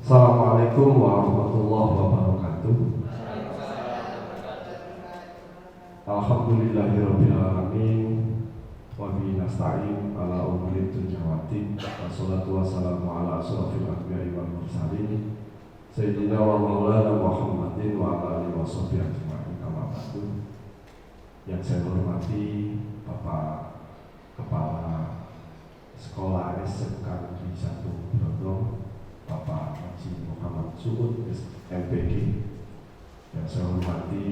Assalamualaikum warahmatullahi wabarakatuh. Alhamdulillahirabbil alamin wa bihi nasta'in ala umuri dunya waddin. Wassalatu wassalamu ala asyrofil anbiya'i wal mursalin sayyidina wa maulana Muhammadin wa ala alihi washabbihi ajma'in. Amma ba'du. Yang saya hormati Bapak Kepala Sekolah SMK Negeri 1 Brondong, Bapak Haji Muhammad Suud MPD. Yang saya hormati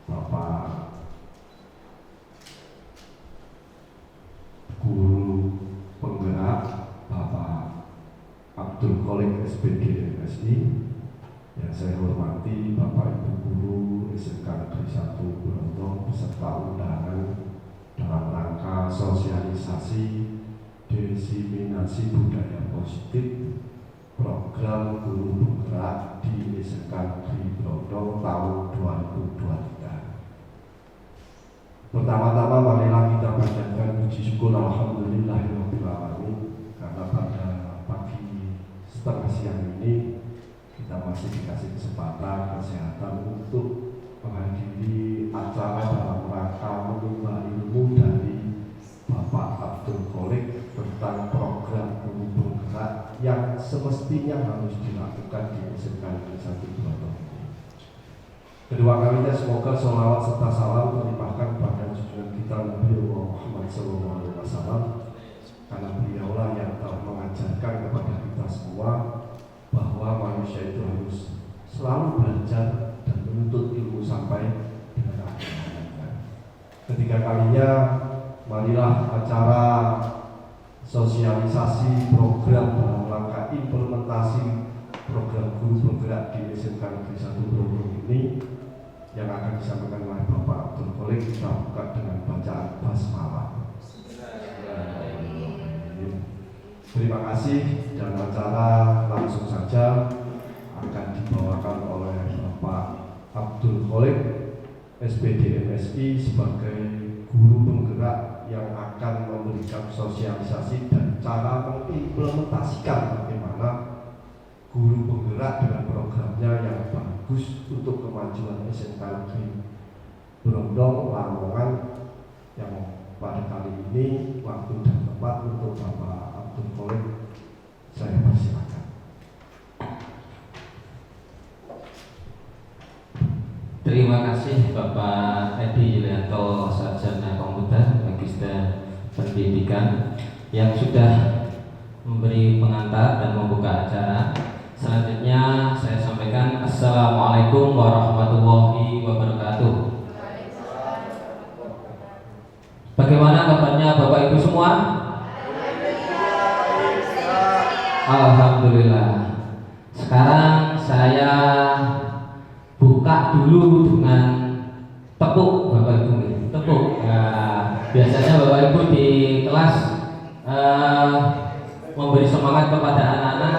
Bapak Guru Penggerak Bapak Abdul Kholik SPD MSI. Yang saya hormati Bapak Ibu Guru SMK Negeri 1 Brondong beserta undangan dalam rangka sosialisasi diseminasi budaya positif program guru penggerak di SMK Negeri Brondong tahun 2023. Pertama-tama marilah kita panjatkan puji syukur alhamdulillahirabbil alamin karena pada pagi setengah siang ini kita masih dikasih kesempatan kesehatan untuk menghadiri acara dalam rangka menimba ilmu dari Bapak Abdul Kholik tentang program guru penggerak yang semestinya harus dilakukan di SMK Negeri 1 Brondong ini. Kedua kalinya semoga sholawat serta salam terlimpahkan kepada junjungan kita Nabi Muhammad SAW, karena beliaulah yang telah mengajarkan kepada kita semua bahwa manusia itu harus selalu belajar dan menuntut ilmu sampai dengan akhir hayatnya. Ketiga kalinya marilah acara sosialisasi program dalam rangka implementasi program guru penggerak di SMK Negeri 1 Brondong ini yang akan disampaikan oleh Bapak Abdul Kholik kita buka dengan bacaan basmalah. Terima kasih, dan acara langsung saja akan dibawakan oleh Bapak Abdul Kholik SPD MSI sebagai guru penggerak yang akan memberikan sosialisasi dan cara mengimplementasikan bagaimana guru penggerak dengan programnya yang bagus untuk kemajuan SMK Negeri Brondong Lamongan, yang pada kali ini waktu dan tempat untuk Bapak Abdul Kholik saya persilakan. Terima kasih Bapak Edi Yulianto, Sarjana Komputer Magister Pendidikan, yang sudah memberi pengantar dan membuka acara. Selanjutnya saya sampaikan Assalamualaikum warahmatullahi wabarakatuh. Bagaimana kabarnya Bapak Ibu semua? Alhamdulillah. Sekarang saya buka dulu dengan tepuk Bapak Ibu. Tepuk. Nah, biasanya Bapak Ibu di kelas memberi semangat kepada anak-anak,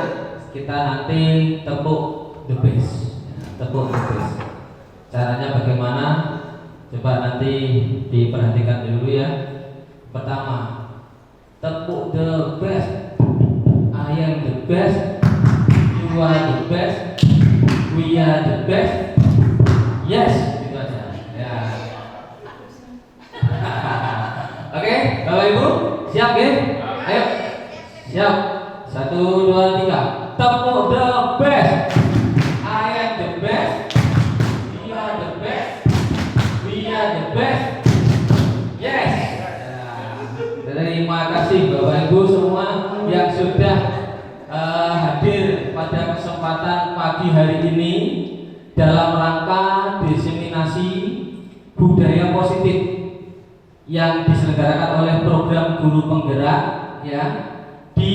kita nanti tepuk the best. Tepuk the best. Caranya bagaimana? Coba nanti diperhatikan dulu ya. Pertama, tepuk the best. I am the best. You are the best. We are the best. Yes, itu aja. Ya. Oke, Bapak Ibu, siap ya? Ayo, siap. 1, 2, 3. Tepuk the best. I am the best. You are the best. We are the best. Yes. Ya. Terima kasih Bapak Ibu semua yang sudah hadir pada kesempatan pagi hari ini dalam rangka diseminasi budaya positif yang diselenggarakan oleh program Guru Penggerak ya di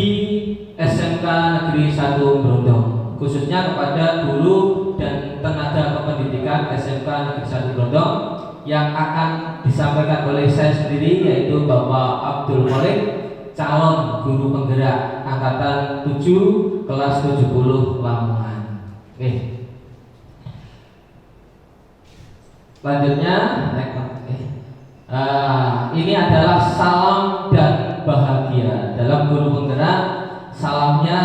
SMK Negeri 1 Brondong, khususnya kepada guru dan tenaga kependidikan SMK Negeri 1 Brondong yang akan disampaikan oleh saya sendiri, yaitu Bapak Abdul Malik, calon guru penggerak angkatan 7 kelas 70 Lamongan. Oke. Selanjutnya ini adalah salam dan bahagia. Dalam guru penggerak, salamnya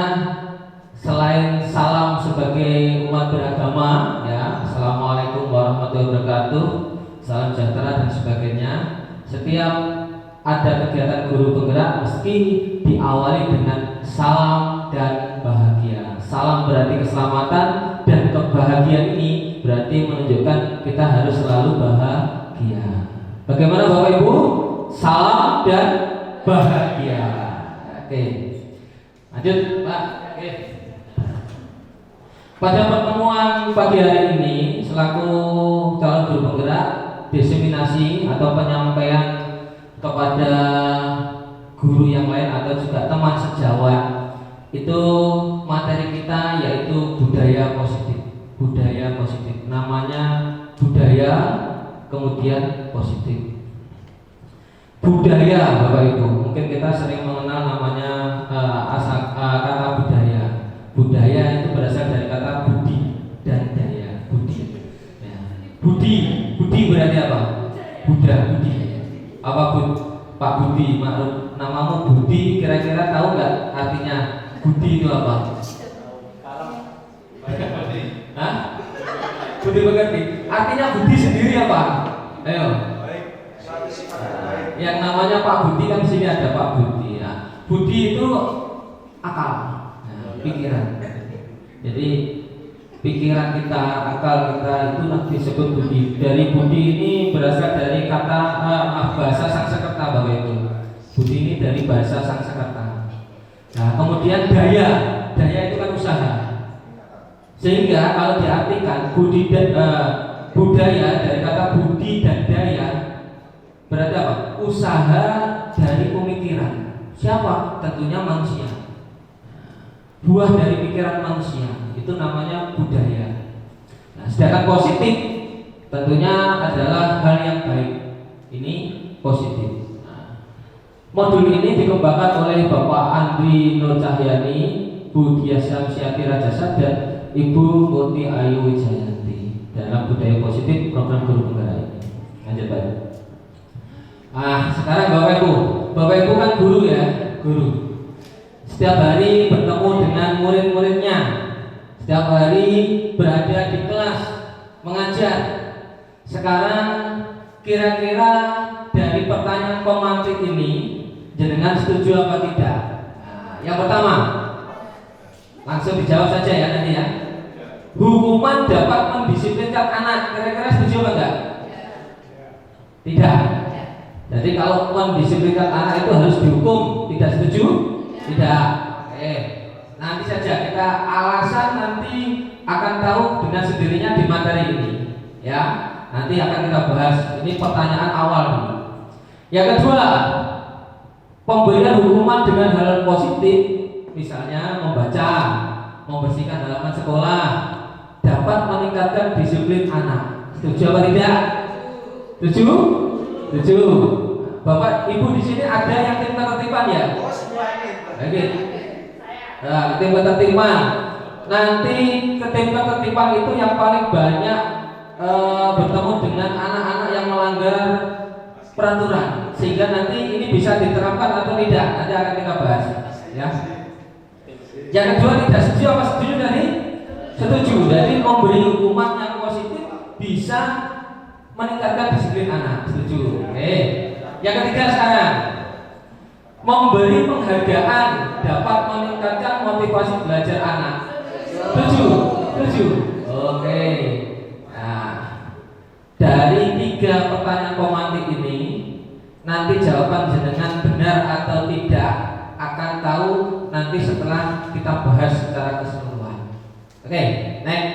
selain salam sebagai umat beragama ya, Assalamualaikum warahmatullahi wabarakatuh, salam sejahtera dan sebagainya, setiap ada kegiatan guru penggerak mesti diawali dengan salam dan bahagia. Salam berarti keselamatan, dan kebahagiaan ini berarti menunjukkan kita harus selalu bahagia. Bagaimana Bapak Ibu? Salam dan bahagia. Oke. Lanjut Pak. Oke. Pada pertemuan pagi hari ini selaku calon guru penggerak, diseminasi atau penyampaian kepada guru yang lain atau juga teman sejawat, itu materi kita yaitu budaya positif. Budaya positif, namanya budaya kemudian positif. Budaya Bapak Ibu, mungkin kita sering mengenal namanya kata budaya. Budaya itu berasal dari kata budi dan daya. Budi ya. Budi berarti apa? Budi. Apa Pak Budi, maklum namamu Budi, kira-kira tahu nggak artinya Budi itu apa? Hah? Budi mengerti. Artinya Budi sendiri apa? Ayo. Yang namanya Pak Budi kan di sini ada Pak Budi ya. Budi itu akal, pikiran. Jadi pikiran kita, akal kita itu disebut budi. Dari budi ini berasal dari kata bahasa Sanskerta Bapak Ibu. Budi ini dari bahasa Sanskerta. Nah, kemudian daya itu kan usaha. Sehingga kalau diartikan budi dan budaya dari kata budi dan daya berarti apa? Usaha dari pemikiran. Siapa? Tentunya manusia. Buah dari pikiran manusia itu namanya budaya. Nah, sedangkan positif tentunya adalah hal yang baik. Ini positif. Nah, modul ini dikembangkan oleh Bapak Andri Nur Cahyani, Bu Diah Syamsiati Rajasa, dan Ibu Murti Ayu Wijayanti dalam budaya positif program guru penggerak ini. Lanjut Pak. Sekarang Bapak Ibu kan guru ya, guru. Setiap hari bertemu dengan murid-muridnya, setiap hari berada di kelas mengajar. Sekarang kira-kira dari pertanyaan pemantik ini, jenengan setuju apa tidak? Yang pertama, langsung dijawab saja ya nanti ya. Hukuman dapat mendisiplinkan anak, kira-kira setuju apa enggak? Tidak. Jadi kalau mendisiplinkan anak itu harus dihukum, tidak setuju? Tidak. Oke. Nanti saja kita alasan nanti akan tahu dengan sendirinya di materi ini. Ya, nanti akan kita bahas. Ini pertanyaan awal dulu. Yang kedua, pemberian hukuman dengan hal positif, misalnya membaca, membersihkan halaman sekolah, dapat meningkatkan disiplin anak. Setuju apa tidak? Setuju? Setuju. Bapak Ibu di sini ada yang tertipan ya? Oke. Nah, ketimbang tertimpan. Nanti ketimbang itu yang paling banyak bertemu dengan anak-anak yang melanggar peraturan, sehingga nanti ini bisa diterapkan atau tidak. Nanti akan kita bahas. Ya. Yang kedua, tidak setuju apa setuju tadi? Setuju. Jadi memberi hukuman yang positif bisa meningkatkan disiplin anak. Setuju. Oke. Yang ketiga sekarang, memberi penghargaan dapat meningkatkan motivasi belajar anak. Setuju? Setuju? Oke. Nah, dari 3 pertanyaan pemantik ini, nanti jawaban jenengan benar atau tidak akan tahu nanti setelah kita bahas secara keseluruhan. Oke, next.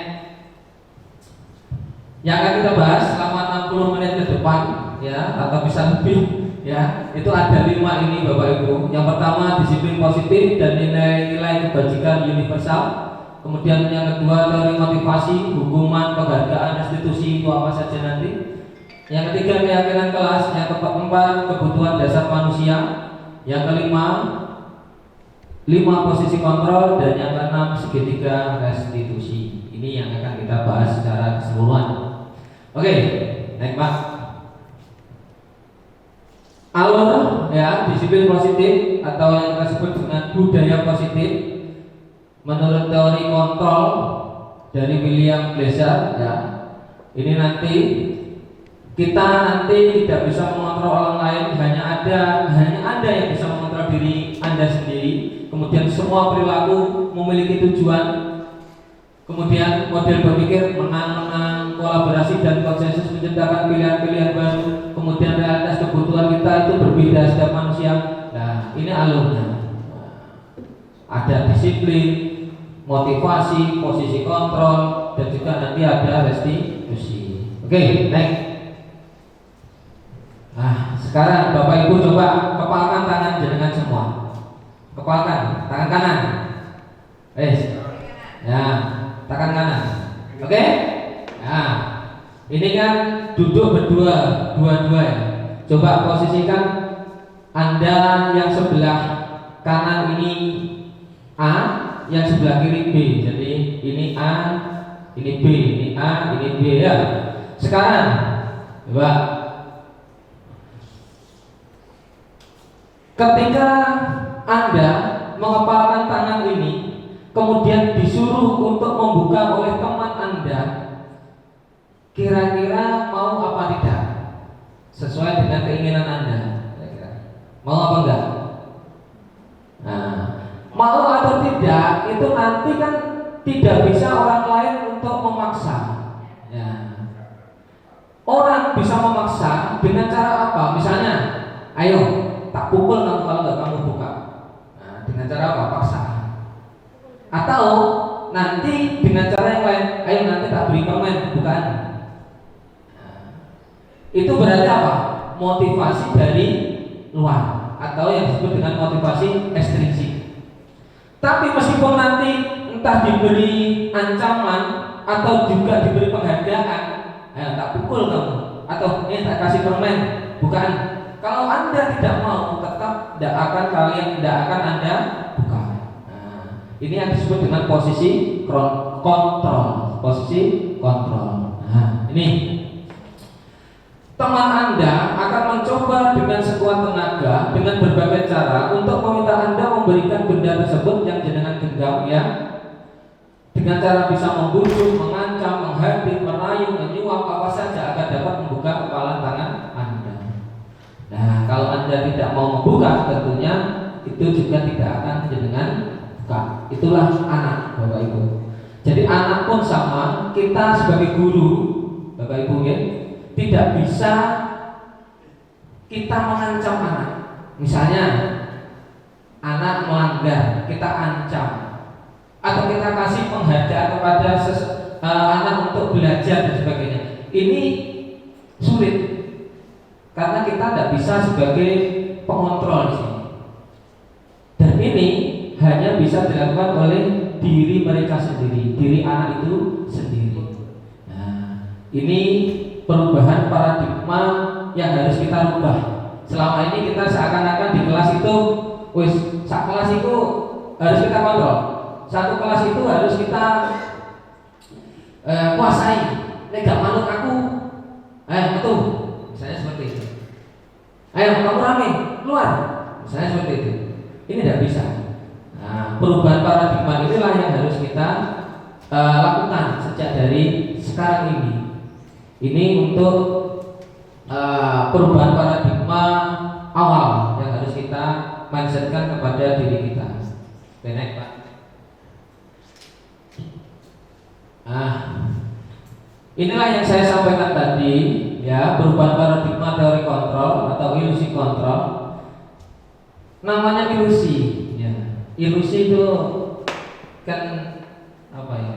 Yang akan kita bahas selama 60 menit ke depan, ya, atau bisa lebih, ya. Itu ada 5 ini Bapak Ibu. Yang pertama, disiplin positif dan nilai-nilai kebajikan universal. Kemudian yang kedua, teori motivasi, hukuman, penghargaan, restitusi, itu apa saja nanti. Yang ketiga, keyakinan kelas. Yang keempat, kebutuhan dasar manusia. Yang kelima, 5 posisi kontrol. Dan yang keenam, segitiga restitusi. Ini yang akan kita bahas secara keseluruhan. Oke, naik Pak. Alur, ya, disiplin positif atau yang kita sebut dengan budaya positif menurut teori kontrol dari William Glasser, ya. Ini nanti kita tidak bisa mengontrol orang lain, hanya Anda yang bisa mengontrol diri Anda sendiri. Kemudian semua perilaku memiliki tujuan. Kemudian model berpikir menang-menang, kolaborasi dan konsensus menciptakan pilihan-pilihan baru. Kemudian realitas kebutuhan kita itu berbeda setiap manusia. Nah, ini alurnya. Ada disiplin, motivasi, posisi kontrol, dan juga nanti ada restitusi. Oke, next. Nah, sekarang Bapak Ibu coba kepalkan tangan jenengan semua. Kepalkan, tangan kanan. Ya, tangan kanan. Oke? Nah, ini kan duduk dua-dua ya. Coba posisikan Anda yang sebelah kanan ini A, yang sebelah kiri B. Jadi ini A, ini B, ini A, ini B, ya. Sekarang coba ketika Anda mengepalkan tangan ini, kemudian disuruh untuk membuka oleh teman Anda, kira-kira mau apa tidak? Sesuai dengan keinginan Anda, kira-kira mau apa enggak? Nah, mau atau tidak itu nanti kan tidak bisa orang lain untuk memaksa, ya. Orang bisa memaksa dengan cara apa? Misalnya, ayo tak pukul kamu kalau nggak kamu buka. Nah, dengan cara apa? Paksa. Atau nanti dengan cara yang lain, ayo nanti tak beri permen bukaan. Nah, itu berarti apa? Motivasi dari luar atau yang disebut dengan motivasi ekstrinsik. Tapi meskipun nanti entah diberi ancaman atau juga diberi penghargaan, ayo tak pukul kamu, atau ini tak kasih permen bukaan. Kalau Anda tidak mau, tetap tidak akan Anda buka. Nah, ini yang disebut dengan posisi kontrol. Posisi kontrol. Nah, ini teman Anda akan mencoba dengan sekuat tenaga, dengan berbagai cara untuk meminta Anda memberikan benda tersebut yang jenengan genggam, ya. Dengan cara bisa membujuk, mengancam, menghadir, merayu, menyuap, apa saja agar dapat membuka kepalan tangan Anda. Nah, kalau Anda tidak mau membuka, tentunya itu juga tidak akan jenengan buka. Itulah anak, Bapak Ibu. Jadi anak pun sama, kita sebagai guru, Bapak Ibu, ya, tidak bisa kita mengancam anak. Misalnya anak melanggar, kita ancam, atau kita kasih penghargaan kepada anak untuk belajar dan sebagainya. Ini sulit karena kita tidak bisa sebagai pengontrol di sini. Dan ini hanya bisa dilakukan oleh diri mereka sendiri, diri anak itu sendiri. Nah, ini perubahan paradigma yang harus kita rubah. Selama ini kita seakan-akan di kelas itu wis sak kelas itu harus kita kontrol. Satu kelas itu harus kita kuasai. Nek gak manut aku, betul. Misalnya seperti itu. Ayo kamu rame, keluar. Misalnya seperti itu. Ini tidak bisa. Nah, perubahan paradigma inilah yang harus kita lakukan sejak dari sekarang ini. Ini untuk perubahan paradigma awal yang harus kita mindsetkan kepada diri kita. Benar, Pak. Inilah yang saya sampaikan tadi, ya, perubahan paradigma teori kontrol atau ilusi kontrol. Namanya ilusi, ya. Ilusi itu kan apa ya?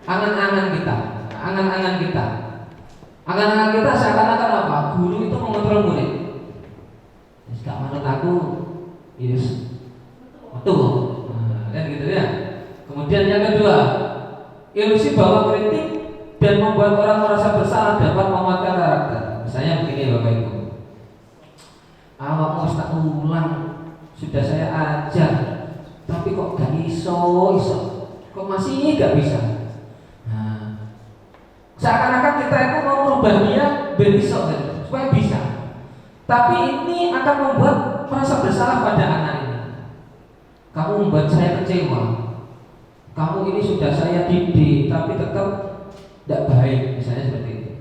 Angan-angan kita, angan-angan kita. Angan-angan kita seakan-akan apa? Guru itu mengontrol murid. Gak manut aku, yes, betul, kan gitu ya. Kemudian yang kedua, ilusi bahwa kritik dan membuat orang merasa bersalah dapat memuatkan karakter. Misalnya begini Bapak Ibu, awakmu tak ulang, sudah saya ajar, tapi kok gak iso, kok masih gak bisa. Nah, seakan-akan kita itu mau merubah dia berisok supaya bisa. Tapi ini akan membuat merasa bersalah pada anak ini. Kamu membuat saya kecewa. Kamu ini sudah saya didik, tapi tetap tidak baik, misalnya seperti itu.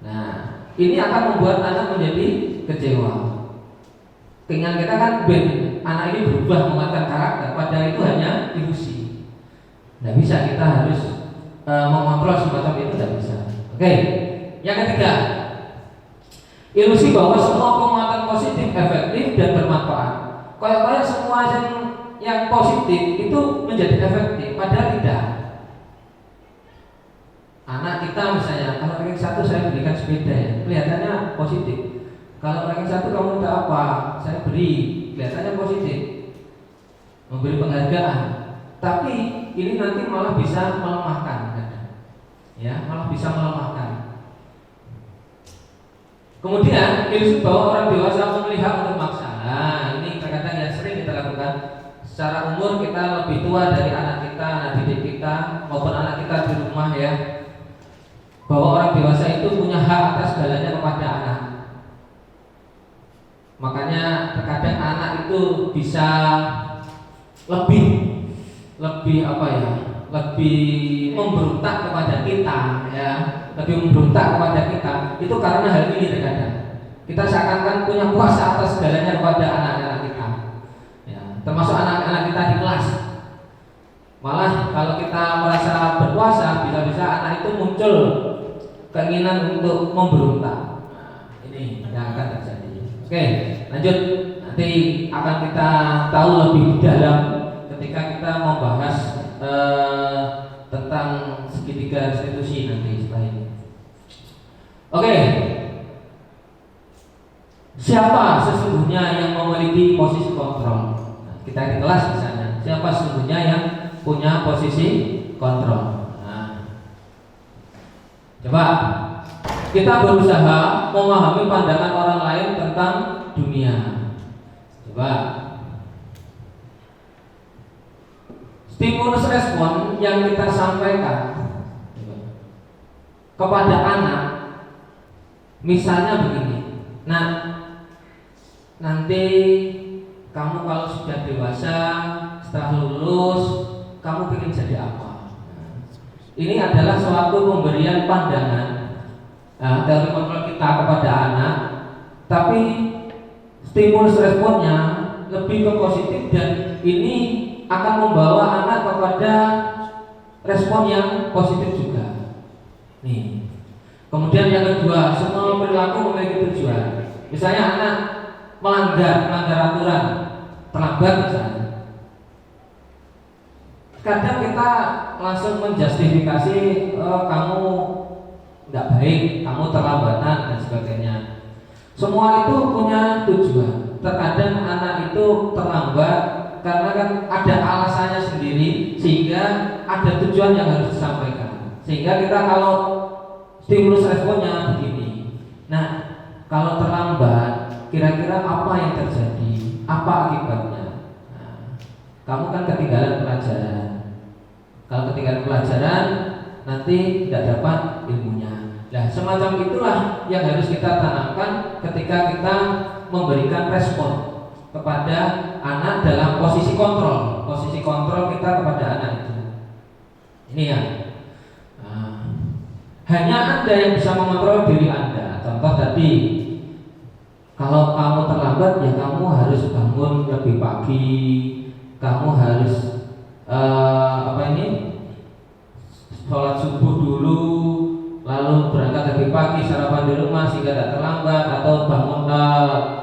Nah, ini akan membuat anak menjadi kecewa. Keinginan kita kan anak ini berubah menguatkan karakter, padahal itu hanya ilusi. Tidak bisa, kita harus mengontrol semacam itu, tidak bisa. Oke, yang ketiga, ilusi bahwa semua penguatan positif efektif dan bermanfaat. Kayak semua yang positif itu menjadi efektif, padahal tidak. Anak kita misalnya, kalau ranking 1 saya berikan sepeda, ya, kelihatannya positif. Kalau ranking 1 kamu minta apa, saya beri, kelihatannya positif, memberi penghargaan. Tapi ini nanti malah bisa melemahkan, ya, malah bisa melemahkan. Kemudian ilusi bahwa orang dewasa melihat untuk maksa. Nah, ini terkadang yang sering kita lakukan. Secara umur kita lebih tua dari anak kita, anak didik kita, maupun anak kita di rumah, ya. Bahwa orang dewasa itu punya hak atas segalanya kepada anak. Makanya terkadang anak itu bisa lebih apa ya? Lebih memberontak kepada kita, ya. Lebih memberontak kepada kita itu karena hal ini terkadang kita seakan-akan punya kuasa atas segalanya kepada anak-anak kita, ya, termasuk anak-anak kita di kelas. Malah kalau kita merasa berkuasa, bisa-bisa anak itu muncul keinginan untuk memberontak. Nah, ini yang akan terjadi. Oke, lanjut. Nanti akan kita tahu lebih dalam ketika kita membahas tentang segitiga restitusi nanti setelah ini. Oke, siapa sesungguhnya yang memiliki posisi kontrol? Nah, kita di kelas misalnya, siapa sesungguhnya yang punya posisi kontrol? Nah, coba kita berusaha memahami pandangan orang lain tentang dunia. Coba stimulus respon yang kita sampaikan kepada anak, misalnya begini. Nah, nanti kamu kalau sudah dewasa, setelah lulus, kamu ingin jadi apa? Ini adalah suatu pemberian pandangan dari kontrol kita kepada anak, tapi stimulus responnya lebih ke positif dan ini akan membawa anak kepada respon yang positif juga. Nih. Kemudian yang kedua, semua perilaku memiliki tujuan. Misalnya anak melanggar aturan, terlambat misalnya. Kadang kita langsung menjustifikasi kamu tidak baik, kamu terlambatan dan sebagainya. Semua itu punya tujuan. Terkadang anak itu terlambat karena kan ada alasannya sendiri, sehingga ada tujuan yang harus disampaikan. Sehingga kita kalau stimulus responnya begini. Nah, kalau terlambat, kira-kira apa yang terjadi? Apa akibatnya? kamu kan ketinggalan pelajaran. Kalau ketinggalan pelajaran, nanti tidak dapat ilmunya. Nah, semacam itulah yang harus kita tanamkan ketika kita memberikan respon kepada anak dalam posisi kontrol. Posisi kontrol kita kepada anak itu. Ini ya. Hanya Anda yang bisa mengontrol diri Anda. Contoh tadi, kalau kamu terlambat ya kamu harus bangun lebih pagi, kamu harus sholat subuh dulu, lalu berangkat lebih pagi, sarapan di rumah sehingga tidak terlambat, atau bangun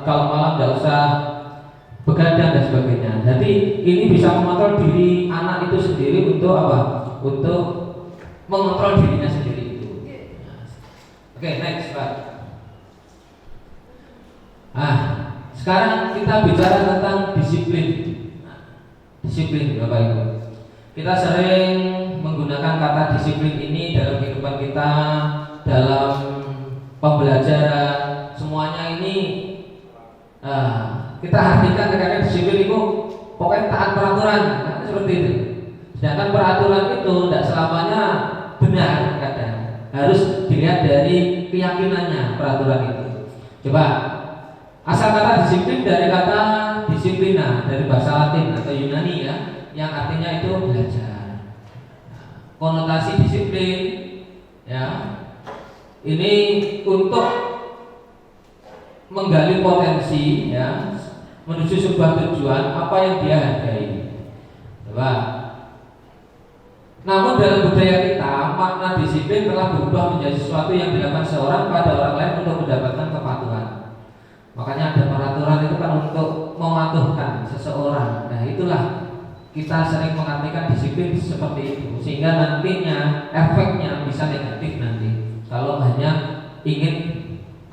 kalau malam tidak usah begadang dan sebagainya. Jadi ini bisa mengontrol diri anak itu sendiri untuk apa? Untuk mengontrol dirinya sendiri itu. Oke, next Pak. Sekarang kita bicara tentang disiplin. Disiplin, Bapak Ibu. Kita sering menggunakan kata disiplin ini dalam kehidupan kita, dalam pembelajaran, semuanya ini kita artikan kadang disiplin itu pokoknya taat peraturan, kan seperti itu. Sedangkan peraturan itu tidak selamanya benar, kadang harus dilihat dari keyakinannya peraturan itu. Coba, asal kata disiplin dari kata disiplina, dari bahasa Latin atau Yunani ya, yang artinya itu belajar. Konotasi disiplin ya, ini untuk menggali potensi ya, menuju sebuah tujuan apa yang dia hargai. Coba. Namun dalam budaya kita, makna disiplin telah berubah menjadi sesuatu yang dilakukan seorang pada orang lain untuk mendapatkan kepatuhan. Makanya ada peraturan itu kan untuk mematuhkan seseorang. Nah, itulah kita sering mengartikan disiplin seperti itu, sehingga nantinya efeknya bisa negatif nanti kalau hanya ingin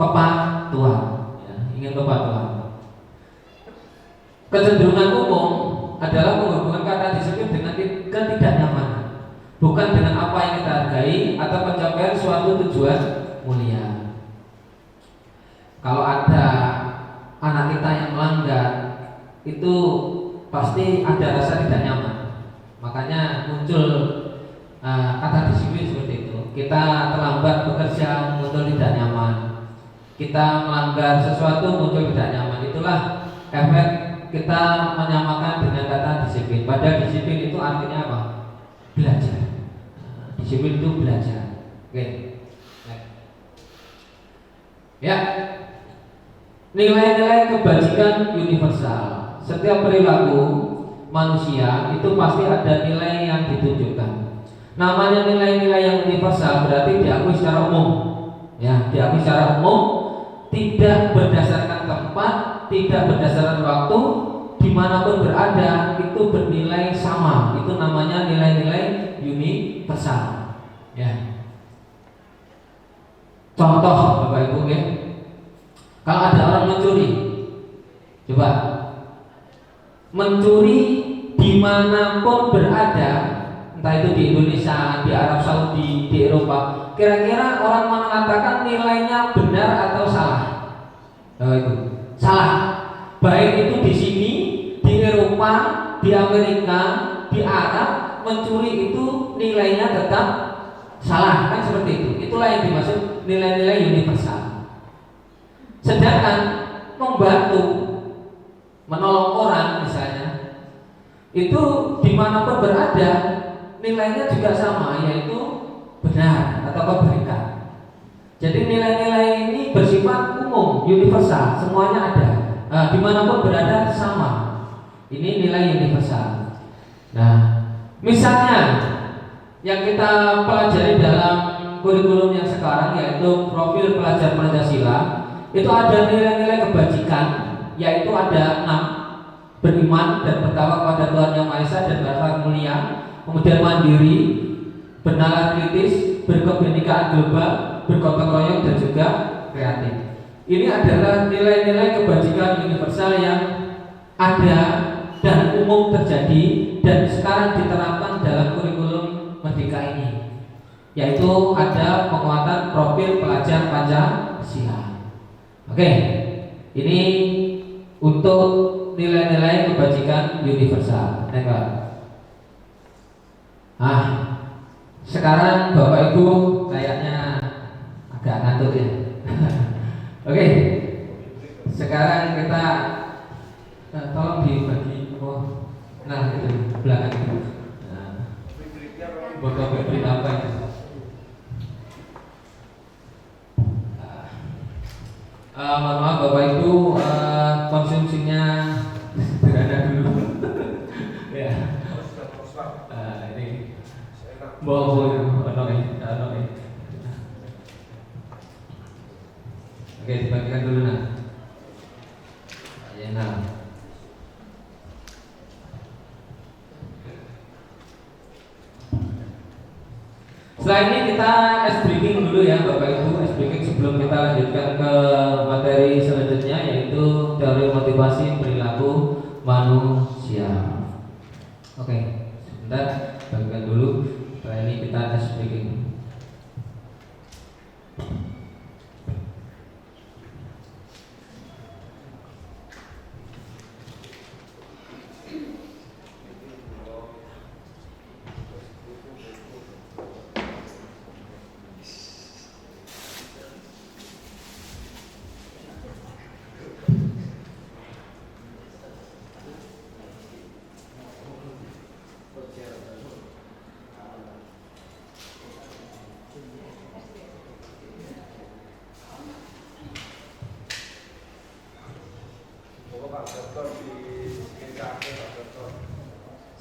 kepatuhan ya, ingin kepatuhan. Kecenderungan umum adalah menghubungkan kata disiplin dengan ketidaknyamanan, bukan dengan apa yang kita hargai atau pencapaian suatu tujuan mulia. Kalau ada anak kita yang melanggar, itu pasti ada rasa tidak nyaman. Makanya muncul kata disiplin seperti itu. Kita terlambat bekerja, muncul tidak nyaman. Kita melanggar sesuatu, muncul tidak nyaman. Itulah efek kita menyamakan dengan kata disiplin. Padahal disiplin itu artinya apa? Belajar. Disiplin itu belajar. Oke. Ya. Nilai-nilai kebajikan universal. Setiap perilaku manusia itu pasti ada nilai yang ditunjukkan. Namanya nilai-nilai yang universal berarti diakui secara umum. Ya, diakui secara umum, tidak berdasarkan tempat, tidak berdasarkan waktu, dimanapun berada itu bernilai sama. Itu namanya nilai-nilai universal. Ya. Contoh, Bapak Ibu ya. Kalau ada orang mencuri, coba mencuri dimanapun berada, entah itu di Indonesia, di Arab Saudi, di Eropa, kira-kira orang mengatakan nilainya benar atau salah? Itu salah. Baik itu di sini, di Eropa, di Amerika, di Arab, mencuri itu nilainya tetap salah, kan seperti itu. Itulah yang dimaksud nilai-nilai universal. Sedangkan membantu, menolong orang misalnya, itu dimanapun berada nilainya juga sama, yaitu benar atau kebaikan. Jadi nilai-nilai ini bersifat umum, universal, semuanya ada. Dimanapun berada sama. Ini nilai universal. Nah, misalnya yang kita pelajari dalam kurikulum yang sekarang yaitu profil pelajar Pancasila, itu ada nilai-nilai kebajikan, yaitu ada 6: beriman dan bertakwa kepada Tuhan Yang Maha Esa dan berakhlak mulia, kemudian mandiri, bernalar kritis, berkebinekaan global, bergotong royong dan juga kreatif. Ini adalah nilai-nilai kebajikan universal yang ada dan umum terjadi dan sekarang diterapkan dalam kurikulum Merdeka ini, yaitu ada penguatan profil pelajar Pancasila. Oke, ini untuk nilai-nilai kebajikan universal. Nekat. Sekarang Bapak Ibu kayaknya agak ngantuk ya. Oke. Sekarang kita tolong dibagi itu belakang itu. Bapak beri apa itu? Mohon maaf Bapak Ibu, konsumsinya sederhana dulu. Ya. Ini bawa Oke, dibagikan dulu nah. Ya, nah. Setelah ini kita ice breaking dulu ya Bapak Ibu, ice breaking sebelum kita lanjutkan ke materi selanjutnya, yaitu teori motivasi perilaku manusia. Oke, sebentar, bagikan dulu. Setelah ini kita ice breaking.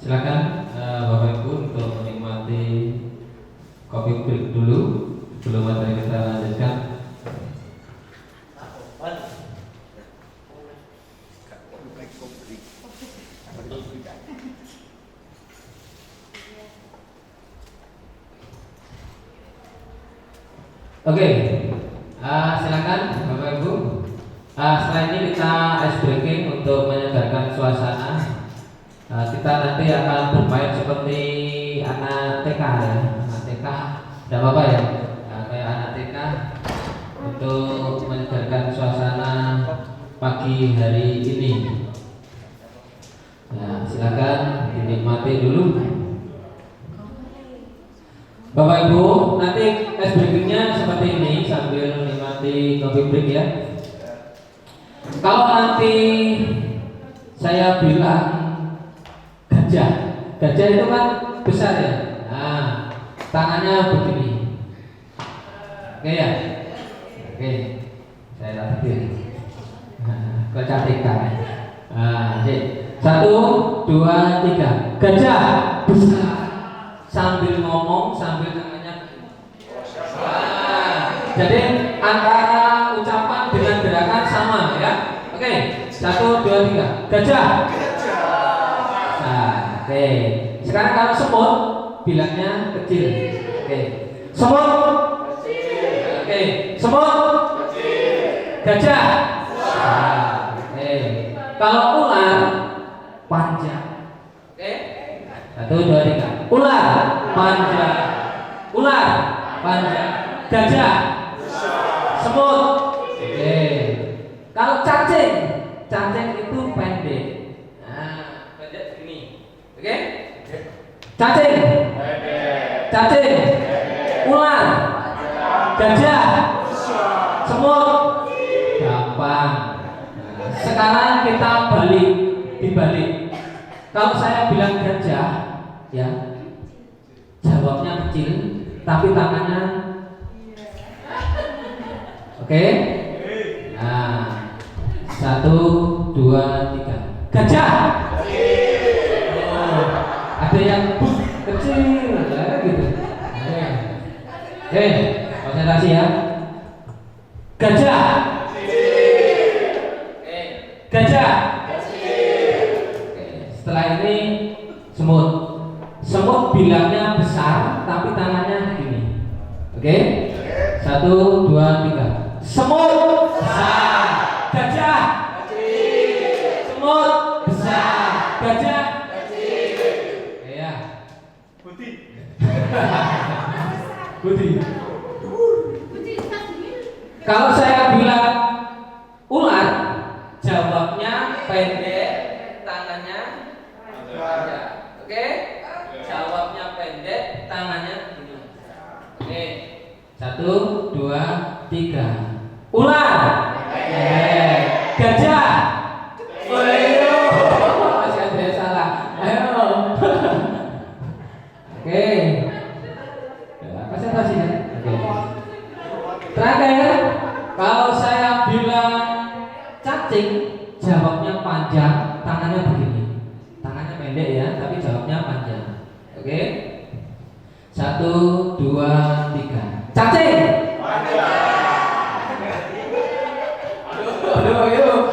Silakan Bapak Ibu untuk menikmati kopi break dulu sebelum materi kita lanjutkan. Oke, silakan Bapak Ibu. Setelah ini kita ice breaking untuk menyegarkan suasana. Kita nanti akan bermain seperti anak TK ya, anak TK, tidak apa-apa ya, kayak anak TK untuk menyegarkan suasana pagi hari ini. Nah, silakan dinikmati dulu. Bapak Ibu, nanti ice breakingnya seperti ini sambil menikmati coffee break ya. Kalau nanti saya bilang gajah itu kan besar ya. Nah, tangannya begini. Oke ya. Oke, saya latih. Kecantikan. Oke. 1, 2, 3. Gajah besar. Sambil ngomong, sambil tangannya. Jadi antara ucapan dengan gerakan sama ya. Oke, 1, 2, 3. Gajah. Oke. Sekarang kalau semut bilangnya kecil. Oke. Semut. Oke. Semut. Gajah. Oke. Kalau ular panjang. Oke. 1, 2, 3. Ular panjang. Ular panjang. Gajah. Semut. Oke. Kalau cacing itu pendek. Nah, pendek begini. Oke? Cacing. Ular. Gajah. Semut. Gampang. Nah, sekarang kita dibalik. Kalau saya bilang gajah, ya, jawabnya kecil, tapi tangannya. Oke? Nah, 1, 2, 3. Gajah. Ada yang kecil, gitu. Oke, konsentrasi ya. Gajah. Gajah. Setelah ini semut. Semut bilangnya besar, tapi tangannya begini. Oke? 1, 2, 3. Semut besar. Gajah. Semut besar. Gajah. Putih. Kalau saya bilang ular, jawabnya pendek Oke? Jawabnya pendek, tangannya gini. Oke. 1, 2, 3. Ular. Gajah. Ayo. Masih ada yang salah. Ayo. Oke. Konsentrasi ya. Oke. Terakhir, kalau saya bilang cacing, jawabnya panjang, tangannya begini. Tangannya pendek ya, tapi jawabnya panjang. Oke? 1, 2, 3. Cacing. Aduh.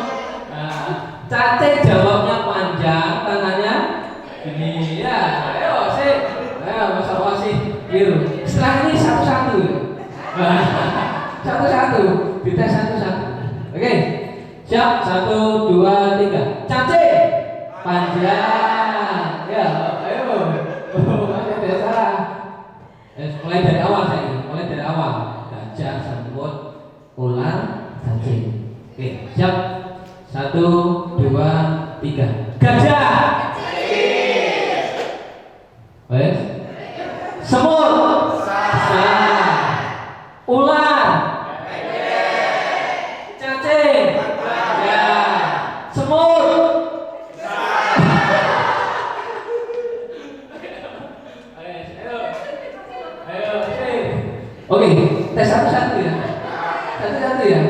Nah, cacing jawabnya panjang, tangannya gini ya. Ayo sih. Ayo masa sih biru. Setelah ini satu-satu. Satu-satu. Dites satu-satu. Oke. Siap. 1, 2, 3. Cacing. Panjang. Ya, ayo. Masih ada salah. Mulai dari awal saya ini. Mulai dari awal. Gajah, semut, ular, cacing. Oke, siap. 1, 2, 3. Gajah. Wes. Semut. Salah. Ular. Cacing. Ya. Semut. Oke, tes satu-satu ya. Satu-satu ya.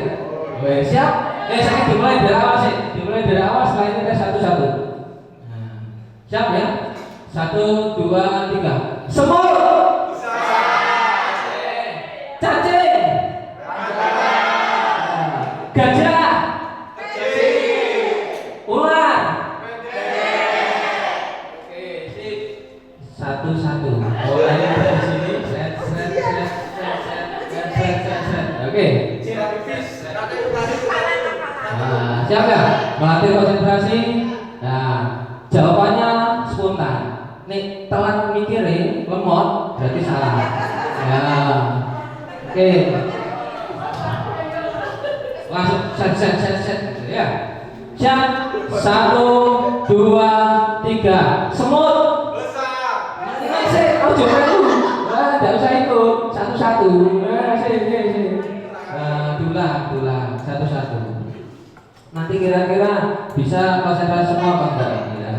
Oke, siap. Saya dimulai dari awal sih. Dimulai dari awal, setelah ini tes satu-satu. Nah, siap ya. 1, 2, 3. Semut. Cacing. Gajah. Ular. Oke, sip. Satu-satu. Mulai dari sini. Oke. Nah, siap ya? Melatih konsentrasi. Nah, jawabannya spontan. Nih, telat mikirin, lemot, berarti salah. Ya. Oke. Langsung set. Ya. Siap. 1, 2, 3. Semut. Masih, coba dulu. Enggak usah ikut. Satu-satu. Sini. Dulang. Satu-satu. Nanti kira-kira bisa konsentrasi semua apa enggak ini ya?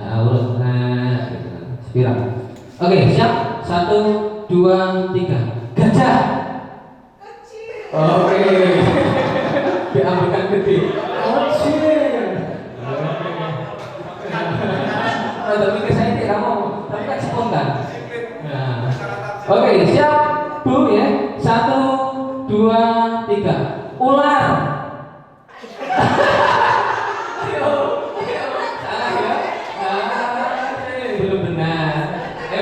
Nah, urut. Nah, gitu. Spiral. Oke, siap. 1, 2, 3. Gajah. Oke. Diambilkan gede. Kecil. Tapi ke saya tidak mau. Tapi kan spontan. Nah. Oke, siap. Bu ya. 1, 2, 3. Ular. Salah ya. Belum benar.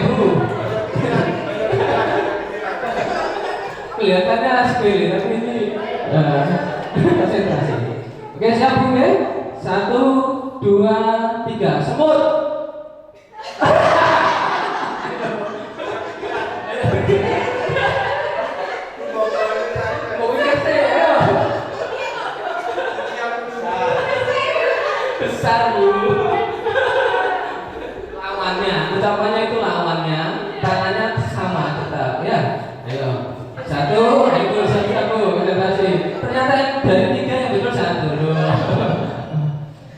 Bu. Kelihatannya sepele tapi ini konsentrasi. Oke, siap Bu ya. 1, 2, 3. Semut. Besar Bu. Lawannya, ucapannya itu lawannya, tangannya sama tetap ya. Ayo. 1, itu satu, konsentrasi. Ternyata dari 3 yang betul 1.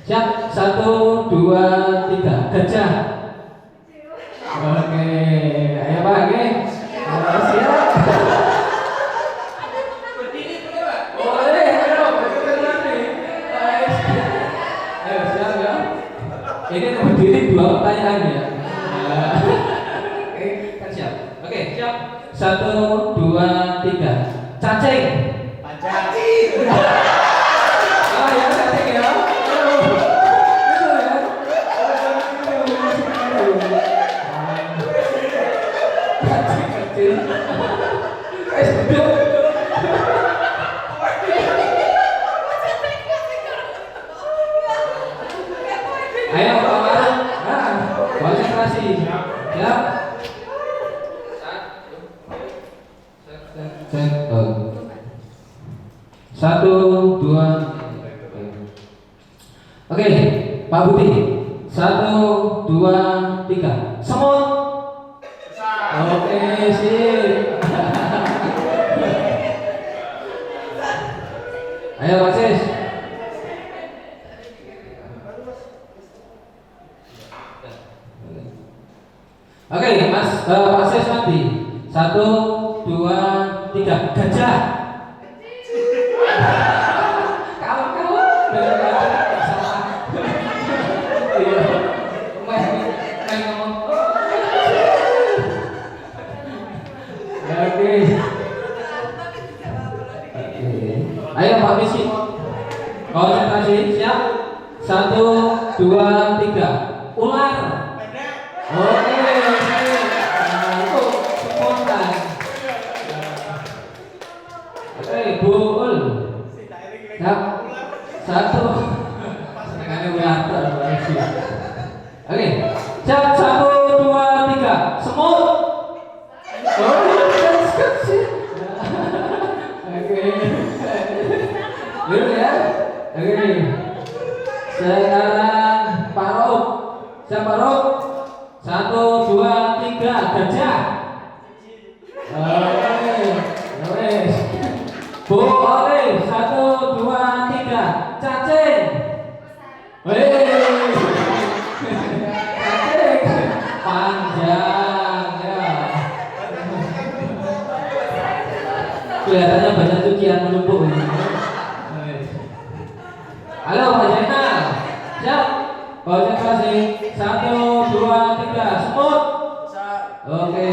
Siap. 1, 2, 3. Gajah. Oke. Ayo Pak, oke. Siap. Ini berdiri 2 pertanyaan ya. Oke, kan siap. Oke, siap. 1, 2, 3. Cacing. Cacing. Oh ya, cacing ya. Itu ya. Cacing kecil. Ayo Pak Marun. Nah, konsentrasi. Siap. 1, 2. Oke, Pak Budi. 1, 2, 3. Semut. Oke, sip. Ayo Pak Sis. Oke, Mas Pak Sis nanti. 1, 2, 3. Gajah. Kawan-kawan. Oke. Ayo Pak Misi. Konsentrasi, siap? 1, 2, 3. Ular. Oke. Itu spontan. Oke, buul. Siap? 1. Senengannya ular. Oke. Siap? 1, 2, 3. Semut. Oke. Dulu ya. Oke. Sekarang Pak Rob. Siapa Rob? 1, 2, 3. Gajah. Oke. Oke. Bu Oli. 1, 2, 3. Cacing. Cacing. Panjang ya. Kelihatannya banyak cucian menumpuk ini. Halo Pak Zainal. Siap? Konsentrasi. 1, 2, 3. Semut. Oke.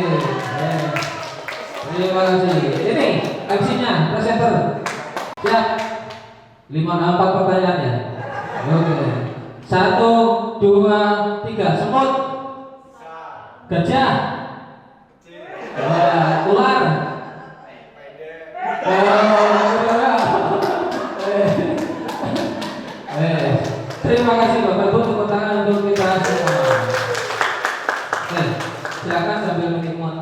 Terima kasih. Ini MC-nya, presenter. Siap? 4 pertanyaannya. Oke. 1, 2, 3. Semut. Gajah. Ular. Terima kasih Bapak Ibu, tepuk tangan untuk kita semua. Silakan sambil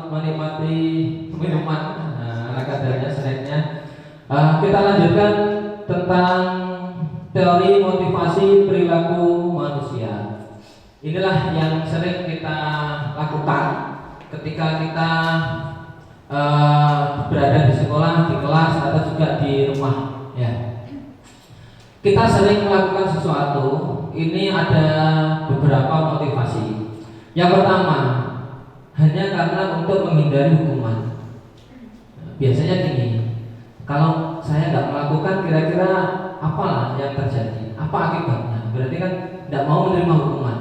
menikmati minuman ala kadarnya, snacknya. Kita lanjutkan tentang teori motivasi perilaku manusia. Inilah yang sering kita lakukan ketika kita berada di sekolah, di kelas, atau juga di rumah. Ya. Kita sering melakukan sesuatu. Ini ada beberapa motivasi. Yang pertama, hanya karena untuk menghindari hukuman. Biasanya gini, kalau saya nggak melakukan, kira-kira apalah yang terjadi? Apa akibatnya? Berarti kan tidak mau menerima hukuman.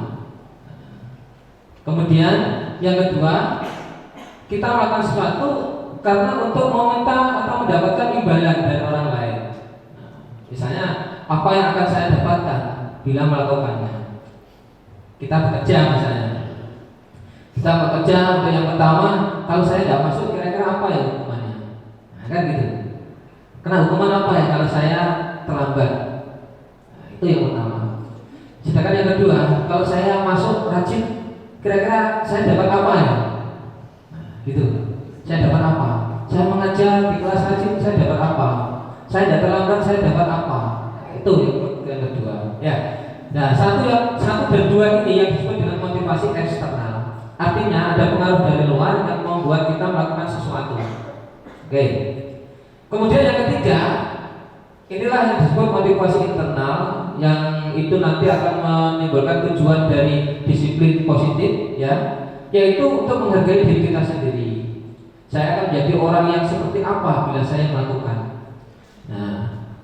Kemudian yang kedua, kita melakukan sesuatu karena untuk meminta atau mendapatkan imbalan dari orang lain. Misalnya, apa yang akan saya dapatkan bila melakukannya? Kita bekerja misalnya. Kita bekerja untuk yang pertama, kalau saya tidak masuk, kira-kira apa ya hukumannya? Nah, kan gitu. Kena hukuman apa ya kalau saya terlambat? Nah, itu yang pertama. Sedangkan yang kedua, kalau saya masuk rajin, kira-kira saya dapat apa ya? Nah, gitu. Saya dapat apa? Saya mengajar di kelas rajin, saya dapat apa? Saya tidak terlambat, saya dapat apa? Itu yang kedua. Ya. Nah, satu dan dua ini yang disebut dengan motivasi eksternal. Artinya ada pengaruh dari luar yang membuat kita melakukan sesuatu. Oke. Kemudian yang ketiga, inilah yang disebut motivasi internal, yang itu nanti akan menimbulkan tujuan dari disiplin positif, ya, yaitu untuk menghargai diri kita sendiri. Saya akan menjadi orang yang seperti apa bila saya melakukan. Nah,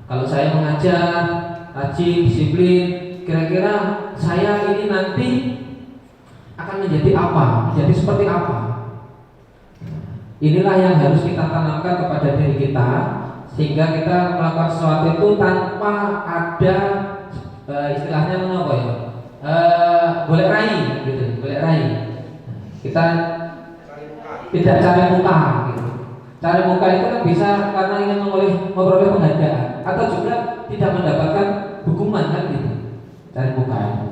kalau saya mengajar, rajin, disiplin, kira-kira saya ini nanti akan menjadi apa? Menjadi seperti apa? Inilah yang harus kita tanamkan kepada diri kita, sehingga kita melakukan sesuatu itu tanpa ada istilahnya apa ya? Boleh rai, gitu, boleh rai. Kita tidak cari muka, gitu. Cari muka itu kan bisa karena ingin memperoleh penghargaan, atau juga tidak mendapatkan hukuman, kan gitu. Cari muka.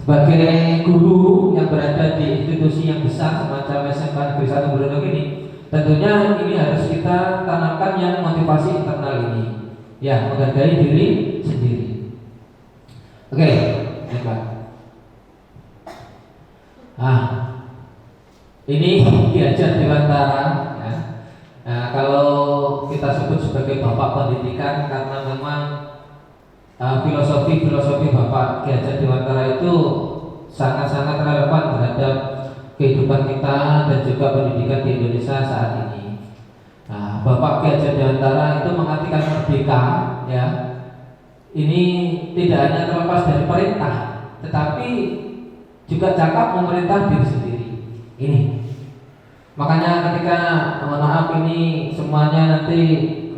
Sebagai guru yang berada di institusi yang besar semacam SMK Negeri 1 Brondong ini, tentunya ini harus kita tanamkan yang motivasi internal ini, ya, menghargai diri sendiri. Oke, baik. Ah, ini diajar Dewantara ya. Nah, kalau kita sebut sebagai bapak pendidikan karena memang filosofi Bapak Ki Hajar Dewantara itu sangat-sangat relevan terhadap kehidupan kita dan juga pendidikan di Indonesia saat ini. Nah, Bapak Ki Hajar Dewantara itu mengartikan merdeka ya. Ini tidak hanya terlepas dari perintah, tetapi juga cakap memerintah diri sendiri. Ini. Makanya ketika mohon maaf ini semuanya nanti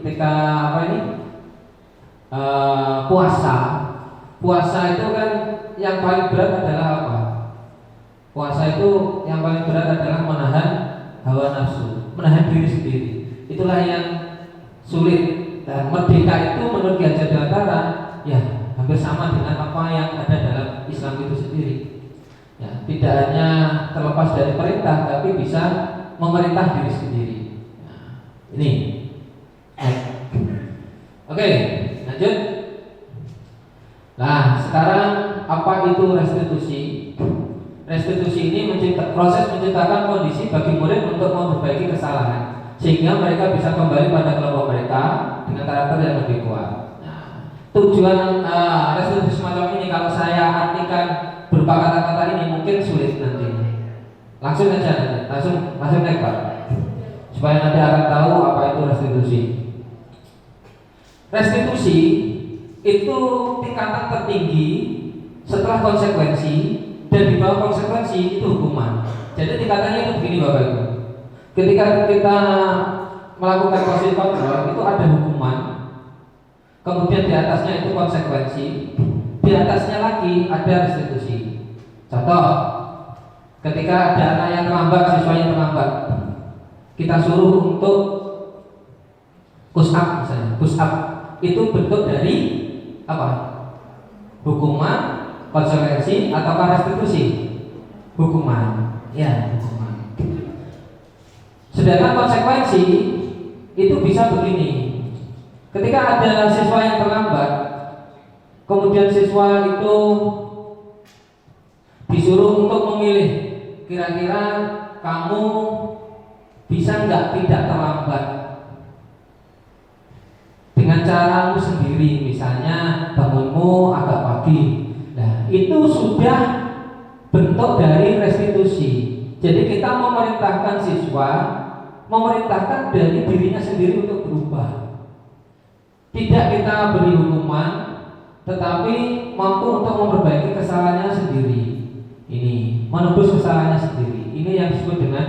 ketika apa ini? Puasa itu kan yang paling berat adalah apa? Puasa itu yang paling berat adalah menahan hawa nafsu, menahan diri sendiri. Itulah yang sulit. Dan merdeka itu menurut Ki Hajar Dewantara ya hampir sama dengan apa yang ada dalam Islam itu sendiri. Ya, tidak hanya terlepas dari perintah, tapi bisa memerintah diri sendiri. Nah, ini. Oke, lanjut. Nah, sekarang apa itu restitusi? Restitusi ini proses menciptakan kondisi bagi murid untuk memperbaiki kesalahan, sehingga mereka bisa kembali pada kelompok mereka dengan karakter yang lebih kuat. Nah, tujuan restitusi semacam ini kalau saya artikan berupa kata-kata ini mungkin sulit nanti. Langsung aja nanti, langsung naik Pak, supaya nanti akan tahu apa itu restitusi. Restitusi itu tingkatan tertinggi setelah konsekuensi, dan di bawah konsekuensi itu hukuman. Jadi tingkatannya itu begini Bapak Ibu. Ketika kita melakukan proses kontrol itu ada hukuman, kemudian di atasnya itu konsekuensi, di atasnya lagi ada restitusi. Contoh, ketika ada anak yang terlambat, siswa yang terlambat, kita suruh untuk push up misalnya, push up itu bentuk dari apa? Hukuman, konsekuensi, atau restitusi? Hukuman, ya hukuman. Sedangkan konsekuensi itu bisa begini. Ketika ada siswa yang terlambat, kemudian siswa itu disuruh untuk memilih, kira-kira kamu bisa nggak tidak terlambat dengan caramu sendiri, misalnya bangunmu agak pagi. Nah, itu sudah bentuk dari restitusi. Jadi kita memerintahkan siswa, memerintahkan dari dirinya sendiri untuk berubah. Tidak kita beri hukuman, tetapi mampu untuk memperbaiki kesalahannya sendiri. Ini menebus kesalahannya sendiri. Ini yang disebut dengan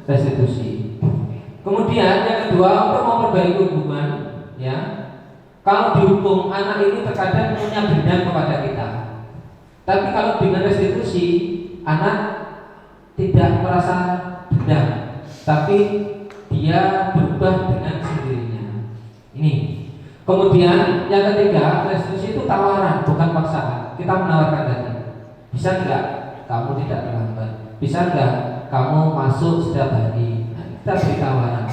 restitusi. Kemudian yang kedua, untuk memperbaiki hubungan, ya. Kalau dihukum anak ini terkadang punya dendam kepada kita. Tapi kalau dengan restitusi, anak tidak merasa dendam, tapi dia berubah dengan sendirinya. Ini. Kemudian yang ketiga, restitusi itu tawaran, bukan paksaan. Kita menawarkan tadi. Bisa enggak kamu tidak terlambat? Bisa enggak kamu masuk setiap hari? Nah, kita beri tawaran.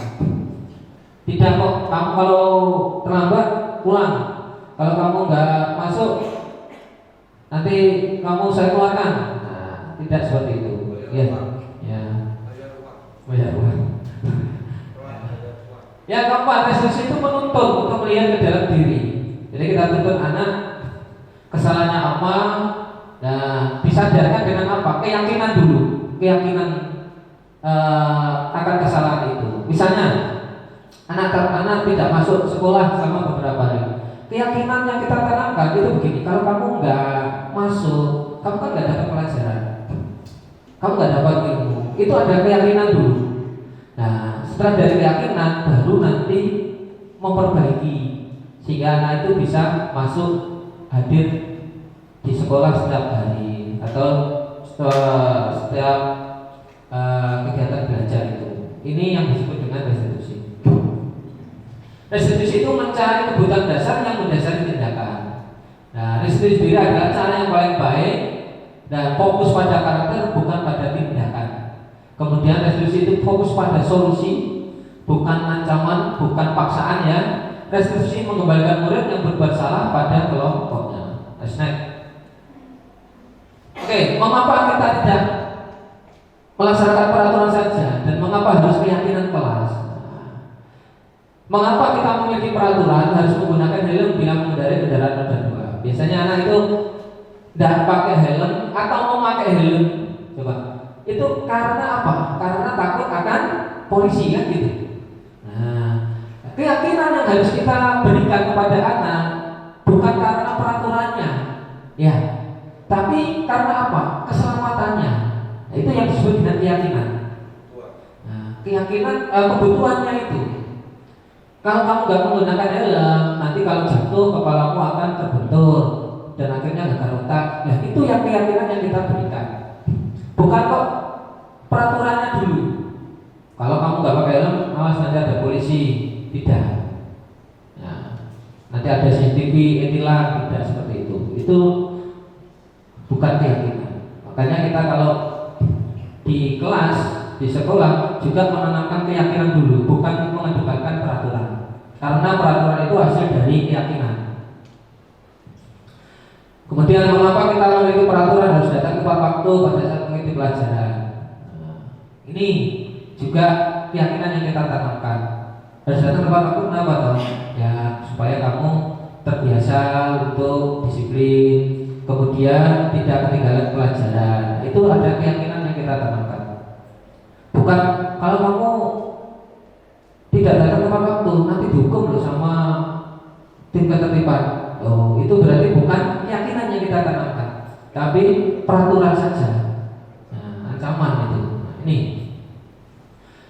Tidak kok, kamu kalau terlambat pulang. Kalau kamu enggak masuk, nanti kamu saya keluarkan. Nah, tidak seperti itu. Ya, ya. Bayar uang. Yang keempat, restitusi itu menuntut untuk melihat ke dalam diri. Jadi kita tuntut anak kesalahannya apa, dan disadarkan dengan apa? Keyakinan dulu, keyakinan akan kesalahan itu. Misalnya anak tidak masuk sekolah selama beberapa hari. Keyakinan yang kita tanamkan itu begini: kalau kamu nggak masuk, kamu kan nggak dapat pelajaran, kamu nggak dapat ilmu. Itu ada keyakinan dulu. Nah, setelah dari keyakinan baru nanti memperbaiki sehingga anak itu bisa masuk hadir di sekolah setiap hari atau setiap kegiatan belajar itu. Ini yang disebut dengan restitusi. Restitusi itu mencari kebutuhan dasar yang mendasari tindakan. Nah, restitusi sendiri adalah cara yang paling baik dan fokus pada karakter bukan pada tindakan. Kemudian restitusi itu fokus pada solusi, bukan ancaman, bukan paksaan ya. Restitusi mengembalikan murid yang berbuat salah pada kelompoknya. Next. Oke, mengapa kita tidak melaksanakan peraturan saja, dan mengapa harus keyakinan kelas? Mengapa kita memiliki peraturan harus menggunakan helm bila mengendarai kendaraan roda 2? Biasanya anak itu tidak pakai helm atau mau pakai helm, coba. Itu karena apa? Karena takut akan polisi kan gitu. Nah, keyakinan yang harus kita berikan kepada anak bukan karena peraturannya, ya, tapi karena apa? Keselamatannya. Nah, itu yang disebut dengan keyakinan. Nah, keyakinan kebutuhannya itu. Kalau kamu nggak menggunakan helm, nanti kalau jatuh kepalamu akan terbentur dan akhirnya gagal otak. Nah, itu yang keyakinan yang kita berikan. Bukan kok peraturannya dulu. Kalau kamu nggak pakai helm, awas nanti ada polisi. Tidak. Nah, nanti ada CCTV, inilah tidak seperti itu. Itu bukan keyakinan. Makanya kita kalau di kelas, di sekolah juga menanamkan keyakinan dulu, bukan mengedepankan peraturan. Karena peraturan itu hasil dari keyakinan. Kemudian mengapa kita memiliki peraturan harus datang tepat waktu pada saat mengikuti pelajaran? Nah, ini juga keyakinan yang kita tanamkan. Harus datang tepat waktu kenapa toh? Ya supaya kamu terbiasa untuk disiplin, kemudian tidak ketinggalan pelajaran. Itu ada keyakinan yang kita tanamkan. Bukan kalau kamu tidak datang tepat waktu nanti dihukum loh sama tim ketertiban. Oh, itu berarti bukan keyakinan yang kita tanamkan, tapi peraturan saja. Nah, ancaman itu. Nah, ini.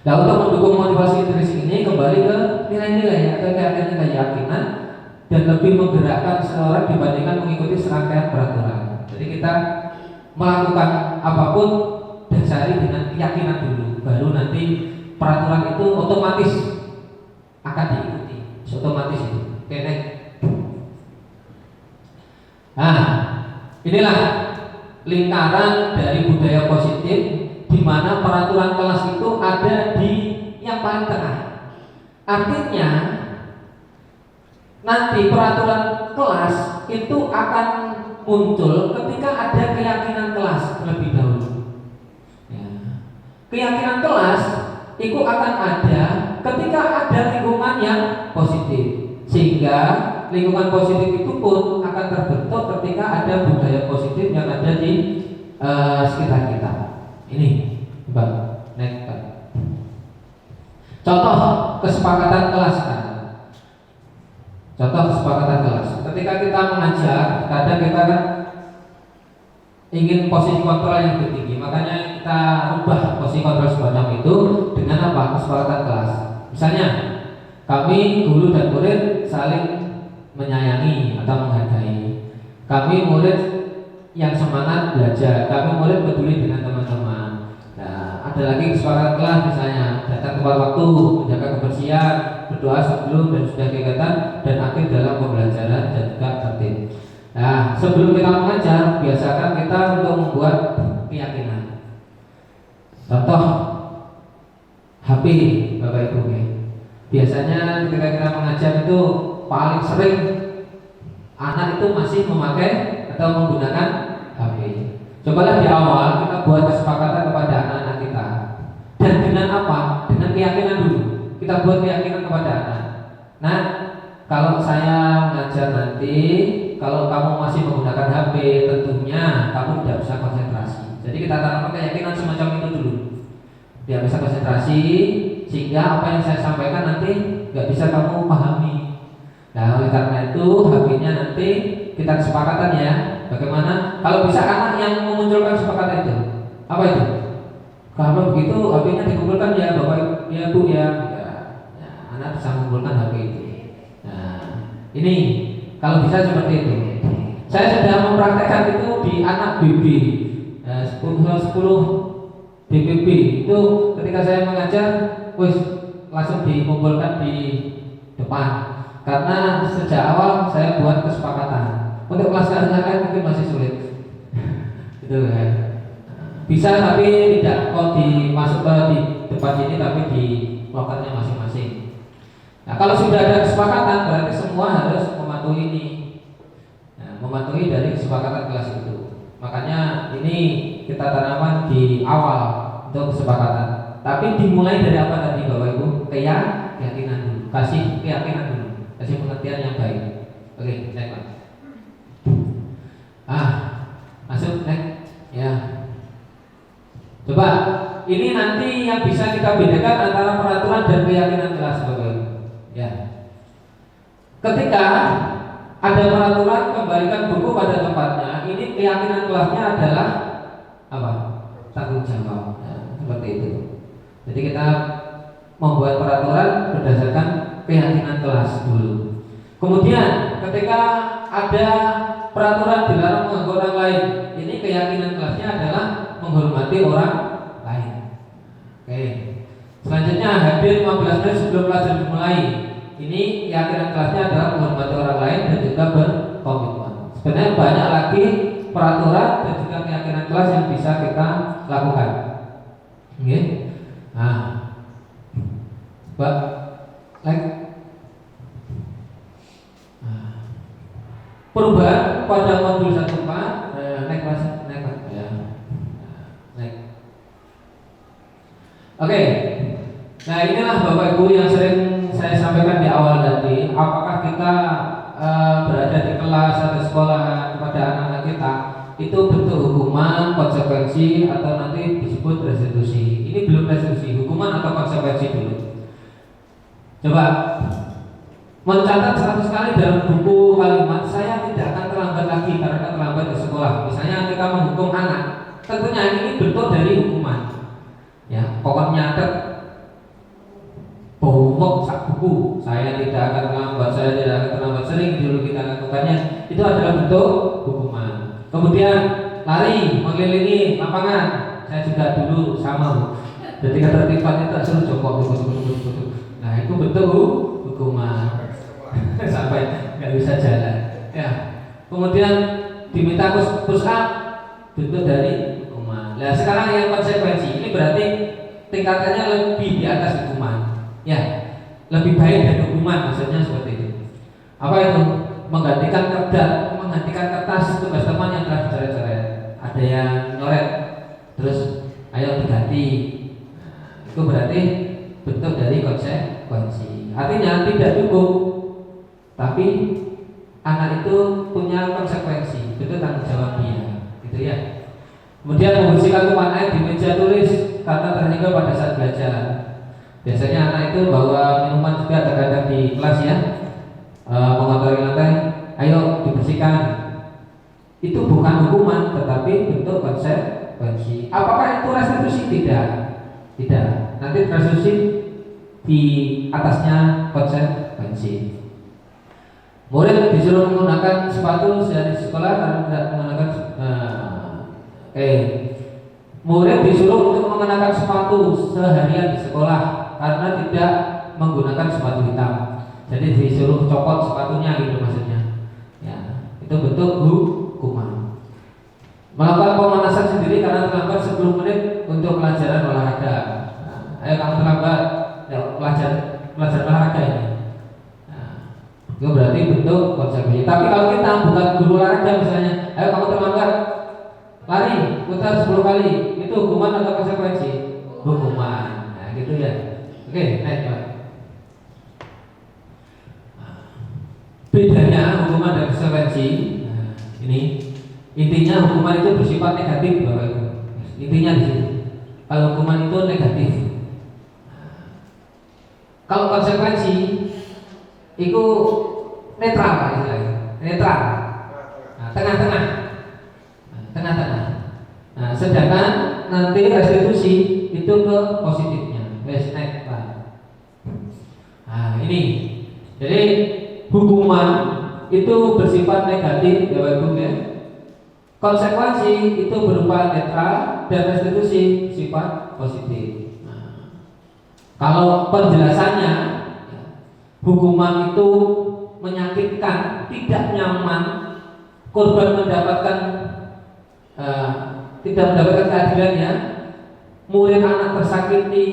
Nah, untuk mendukung motivasi intrinsik ini kembali ke nilai-nilai atau keyakinan dan lebih menggerakkan seseorang dibandingkan mengikuti serangkaian peraturan. Jadi kita melakukan apapun dasari dengan keyakinan dulu, baru nanti peraturan itu otomatis akan diikuti. Otomatis itu. Oke, next. Nah, inilah lingkaran dari budaya positif di mana peraturan kelas itu ada di yang paling tengah. Artinya nanti peraturan kelas itu akan muncul ketika ada keyakinan kelas terlebih dahulu. Ya. Keyakinan kelas itu akan ada ketika ada lingkungan yang positif, sehingga lingkungan positif itu pun akan terbentuk ketika ada budaya positif yang ada di sekitar kita. Ini, Bang. Next, Bang. Contoh kesepakatan kelas kan. Contoh kesepakatan kelas. Ketika kita mengajar, kadang kita kan ingin posisi kontrol yang lebih tinggi, makanya kita ubah posisi kontrol semacam itu dengan apa? Kesepakatan kelas. Misalnya, kami guru dan murid saling menyayangi atau menghargai. Kami murid yang semangat belajar, kami murid peduli dengan teman-teman. Nah, ada lagi kesepakatan kelas misalnya datang tepat waktu, menjaga kebersihan, berdoa sebelum dan sudah kegiatan, dan akhir dalam pembelajaran dan juga tertib. Nah, sebelum kita mengajar, biasakan kita untuk membuat keyakinan. Contoh HP, Bapak Ibu. Biasanya ketika kita mengajar itu paling sering anak itu masih memakai atau menggunakan HP. Cobalah di awal kita buat kesepakatan kepada anak-anak kita. Dan dengan apa? Dengan keyakinan dulu. Kita buat keyakinan kepada anak. Nah, kalau saya mengajar nanti, kalau kamu masih menggunakan HP, tentunya kamu tidak bisa konsentrasi. Jadi kita tanamkan keyakinan semacam itu dulu. Dia bisa konsentrasi, sehingga apa yang saya sampaikan nanti nggak bisa kamu pahami. Nah, oleh karena itu HP-nya nanti kita kesepakatan ya. Bagaimana? Kalau bisa anak yang memunculkan kesepakatan itu, apa itu? Kalau begitu HP-nya dikumpulkan ya, Bapak, ya Bu ya. Ya, anak bisa mengumpulkan HP itu. Nah, ini kalau bisa seperti itu. Saya sudah mempraktekkan itu di anak BB 10 DPB itu ketika saya mengajar, langsung dikumpulkan di depan. Karena sejak awal saya buat kesepakatan. Untuk kelas lain mungkin masih sulit. Gitu kan. Bisa tapi tidak kok dimasuk di depan sini, tapi di lokernya masing-masing. Nah, kalau sudah ada kesepakatan berarti semua harus mematuhi ini. Nah, mematuhi dari kesepakatan kelas itu. Makanya ini kita tanamkan di awal untuk kesepakatan. Tapi dimulai dari apa tadi Bapak Ibu? Keyakinan dulu. Kasih keyakinan dulu. Kasih pengertian yang baik. Oke, next Pak. Masuk next. Ya. Coba ini nanti yang bisa kita bedakan antara peraturan dan keyakinan kelas Bapak Ibu. Ya. Ketika ada peraturan kembalikan buku pada tempatnya, ini keyakinan kelasnya adalah apa? Tanggung jawab. Ya, seperti itu. Jadi kita membuat peraturan berdasarkan keyakinan kelas dulu. Kemudian ketika ada peraturan dilarang mengganggu orang lain, ini keyakinan kelasnya adalah menghormati orang lain. Oke. Selanjutnya hadir 15 menit sebelum pelajaran dimulai. Ini keyakinan kelasnya adalah menghormati orang lain dan juga berkomitmen. Sebenarnya banyak lagi peraturan dan juga keyakinan kelas yang bisa kita lakukan. Oke. Pak, perubahan pada modul 1.4 naik ya. Naik. Oke. Nah, inilah Bapak Ibu yang sering saya sampaikan di awal tadi. Apakah kita berada di kelas atau sekolah kepada anak-anak kita itu bentuk hukuman, konsekuensi, atau nanti disebut restitusi. Ini belum restitusi, hukuman atau konsekuensi dulu. Coba mencatat 100 kali dalam buku kalimat, saya tidak akan terlambat lagi karena akan terlambat ke sekolah. Misalnya kita menghukum anak, tentunya ini bentuk dari hukuman. Ya, pokoknya nyatet bongkok sak buku, saya tidak akan terlambat, saya tidak akan terlambat, sering dulu kita lakukannya. Itu adalah bentuk hukuman. Kemudian lari mengelilingi lapangan, saya juga dulu sama. Jadi ketertiban itu suruh jongkok. Nah, itu bentuk hukuman sampai nggak bisa jalan. Ya. Kemudian diminta push up, bentuk dari hukuman. Nah, sekarang yang konsekuensi ini berarti tingkatannya lebih di atas hukuman. Ya, lebih baik dari hukuman, maksudnya seperti itu. Apa itu? Menggantikan kertas tugas teman yang telah dicoret-coret. Ada yang nyoret, terus ayo diganti. Nah, itu berarti bentuk dari konsekuensi. Artinya tidak cukup, tapi anak itu punya konsekuensi, itu tanggung jawab dia, gitu ya. Kemudian membersihkan tumpahan air di meja tulis karena tertinggal pada saat belajar. Biasanya anak itu bawa minuman juga terkadang di kelas ya, mengotori lantai, ayo dibersihkan. Itu bukan hukuman, tetapi bentuk konsekuensi. Apakah itu restitusi? Tidak. Nanti restitusi di atasnya konsekuensi. Murid disuruh menggunakan sepatu sehari di sekolah karena tidak menggunakan murid disuruh untuk mengenakan sepatu seharian di sekolah karena tidak menggunakan sepatu hitam. Jadi disuruh copot sepatunya gitu maksudnya. Ya, itu bentuk hukuman. Melakukan pemanasan sendiri karena terlambat 10 menit untuk pelajaran olahraga. Nah, ayo kamu terlambat ya, pelajaran olahraga ini. Itu berarti bentuk konsekuensi. Tapi kalau kita bukan guru olahraga misalnya, ayo kamu terlambat lari putar 10 kali, itu hukuman atau konsekuensi? Hukuman. Nah, gitu ya. Oke, naik Pak. Bedanya hukuman dan konsekuensi. Nah, ini intinya hukuman itu bersifat negatif, Bapak Ibu. Intinya di sini. Kalau hukuman itu negatif. Kalau konsekuensi itu netral Pak istilahnya. Netral. Nah, tengah-tengah. Nah, sedangkan nanti restitusi itu ke positifnya. Wes naik Pak. Nah, ini. Jadi hukuman itu bersifat negatif, Bapak Ibu ya. Konsekuensi itu berupa netral dan restitusi sifat positif. Nah, kalau penjelasannya hukuman itu menyakitkan, tidak nyaman, korban mendapatkan tidak mendapatkan keadilannya, murid anak tersakiti,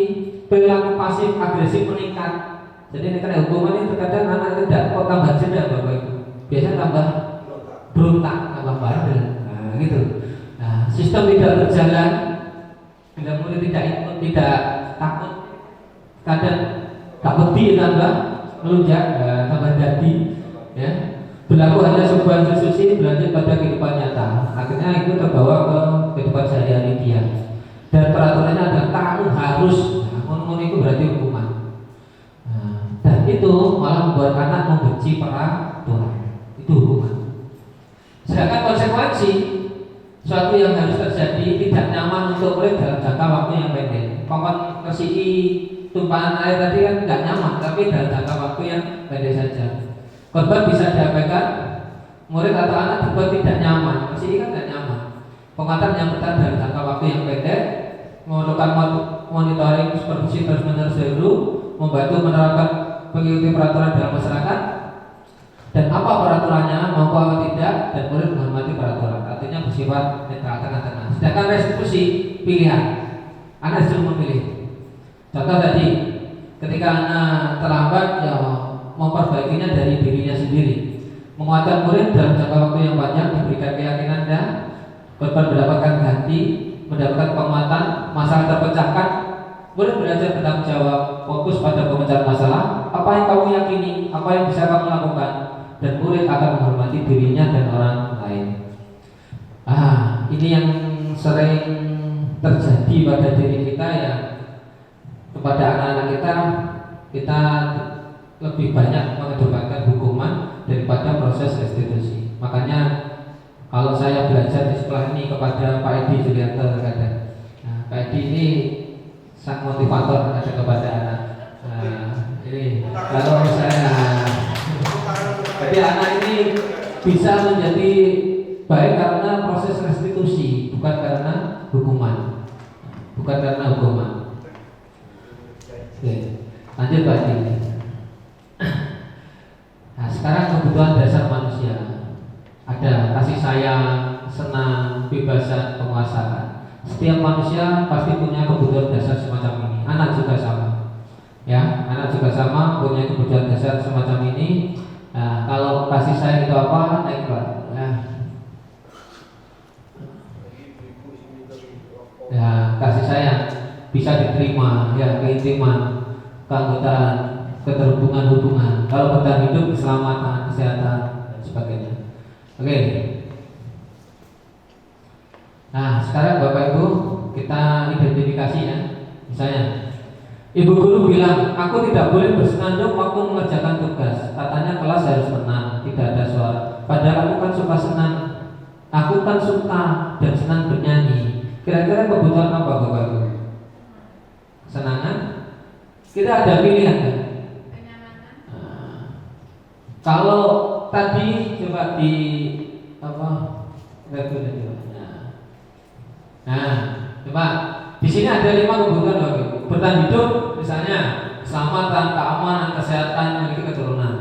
perilaku pasif agresif meningkat. Jadi ini karena hukuman ini terkadang anak itu tidak kok tambah jeda Bapak Ibu, biasanya tambah berontak, tambah bandel, nah gitu. Nah, sistem tidak berjalan, Bila murid tidak ikut, tidak takut, kadang tak wedi tambah melunjak, tambah jadi, ya. Berlaku hanya sebuah institusi berlanjut pada kehidupan nyata. Akhirnya itu terbawa ke kehidupan sehari-hari dia. Dan peraturannya adalah kamu harus, ngomong itu berarti hukuman. Dan itu malah membuat anak membenci peraturan. Itu hukuman. Sedangkan konsekuensi suatu yang harus terjadi tidak nyaman untuk murid dalam jangka waktu yang pendek. Kokon kesii tumpahan air tadi kan nggak nyaman, tapi dalam jangka waktu yang pendek saja. Korban bisa diabaikan, murid atau anak dibuat tidak nyaman. Kesii kan nggak nyaman. Penguatan yang bertahan dalam jangka waktu yang pendek, memerlukan monitoring supervisi terus-menerus dahulu, membantu menerapkan mengikuti peraturan dalam masyarakat, dan apa peraturannya mampu atau tidak, dan murid menghormati peraturan. Artinya bersifat netral tengah-tengah. Sedangkan restitusi pilihan, anak disuruh memilih. Contoh tadi, ketika anak terlambat, ya memperbaikinya dari dirinya sendiri. Menguatkan murid dalam jangka waktu yang panjang, diberikan keyakinan dan korban mendapatkan ganti, mendapatkan penguatan, masalah terpecahkan. Murid belajar bertanggung jawab, fokus pada pemecahan masalah. Apa yang kamu yakini, apa yang bisa kamu lakukan, dan murid akan menghormati dirinya dan orang lain. Ini yang sering terjadi pada diri kita, ya. Kepada anak-anak kita lebih banyak mengedepankan hukuman daripada proses restitusi. Makanya kalau saya belajar di sekolah ini kepada Pak Edi Julianto kadang, Pak Edi ini sang motivator ada kepada anak. Ini kalau saya, jadi anak ini bisa menjadi baik karena proses restitusi, bukan karena hukuman, bukan karena hukuman. Oke, lanjut Pak Edi. Nah, sekarang kebutuhan dasar manusia ada kasih sayang, senang, kebebasan, penguasaan. Setiap manusia pasti punya kebutuhan dasar semacam ini. Anak juga sama, ya. Anak juga sama punya kebutuhan dasar semacam ini. Nah, kalau kasih sayang itu apa? Naik Pak. Ya, kasih sayang bisa diterima, ya, keintiman, keanggotaan, keterhubungan hubungan. Kalau bertahan hidup, keselamatan, kesehatan, dan sebagainya. Oke. Nah, sekarang Bapak Ibu kita identifikasi, ya. Misalnya, Ibu guru bilang, aku tidak boleh bersenandung waktu mengerjakan tugas. Katanya kelas harus tenang, tidak ada suara. Padahal aku kan suka senang. Aku kan suka dan senang bernyanyi. Kira-kira kebutuhan apa Bapak Ibu? Kesenangan? Kita ada pilihan, kan? Kalau tadi coba di apa? Nah, coba di sini ada 5 kebutuhan Bapak Ibu. Bertahan hidup, misalnya keselamatan, keamanan, kesehatan, memiliki keturunan.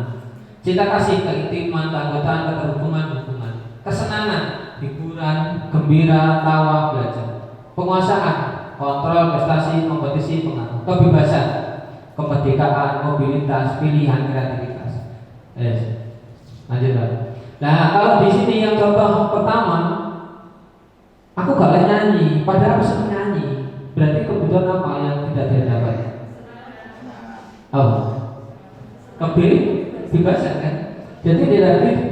Cinta kasih, keintiman, keanggotaan, keterhubungan, hubungan. Kesenangan, hiburan, gembira, tawa, belajar. Penguasaan, kontrol, prestasi, kompetisi, pengaruh. Kebebasan, kemerdekaan, mobilitas, pilihan, kreativitas. Lanjut Pak. Nah, kalau di sini yang contoh pertama, aku gak boleh nyanyi, padahal aku senang nyanyi. Berarti kebutuhan apa yang tidak dia dapat? Kebebasan, kan? Jadi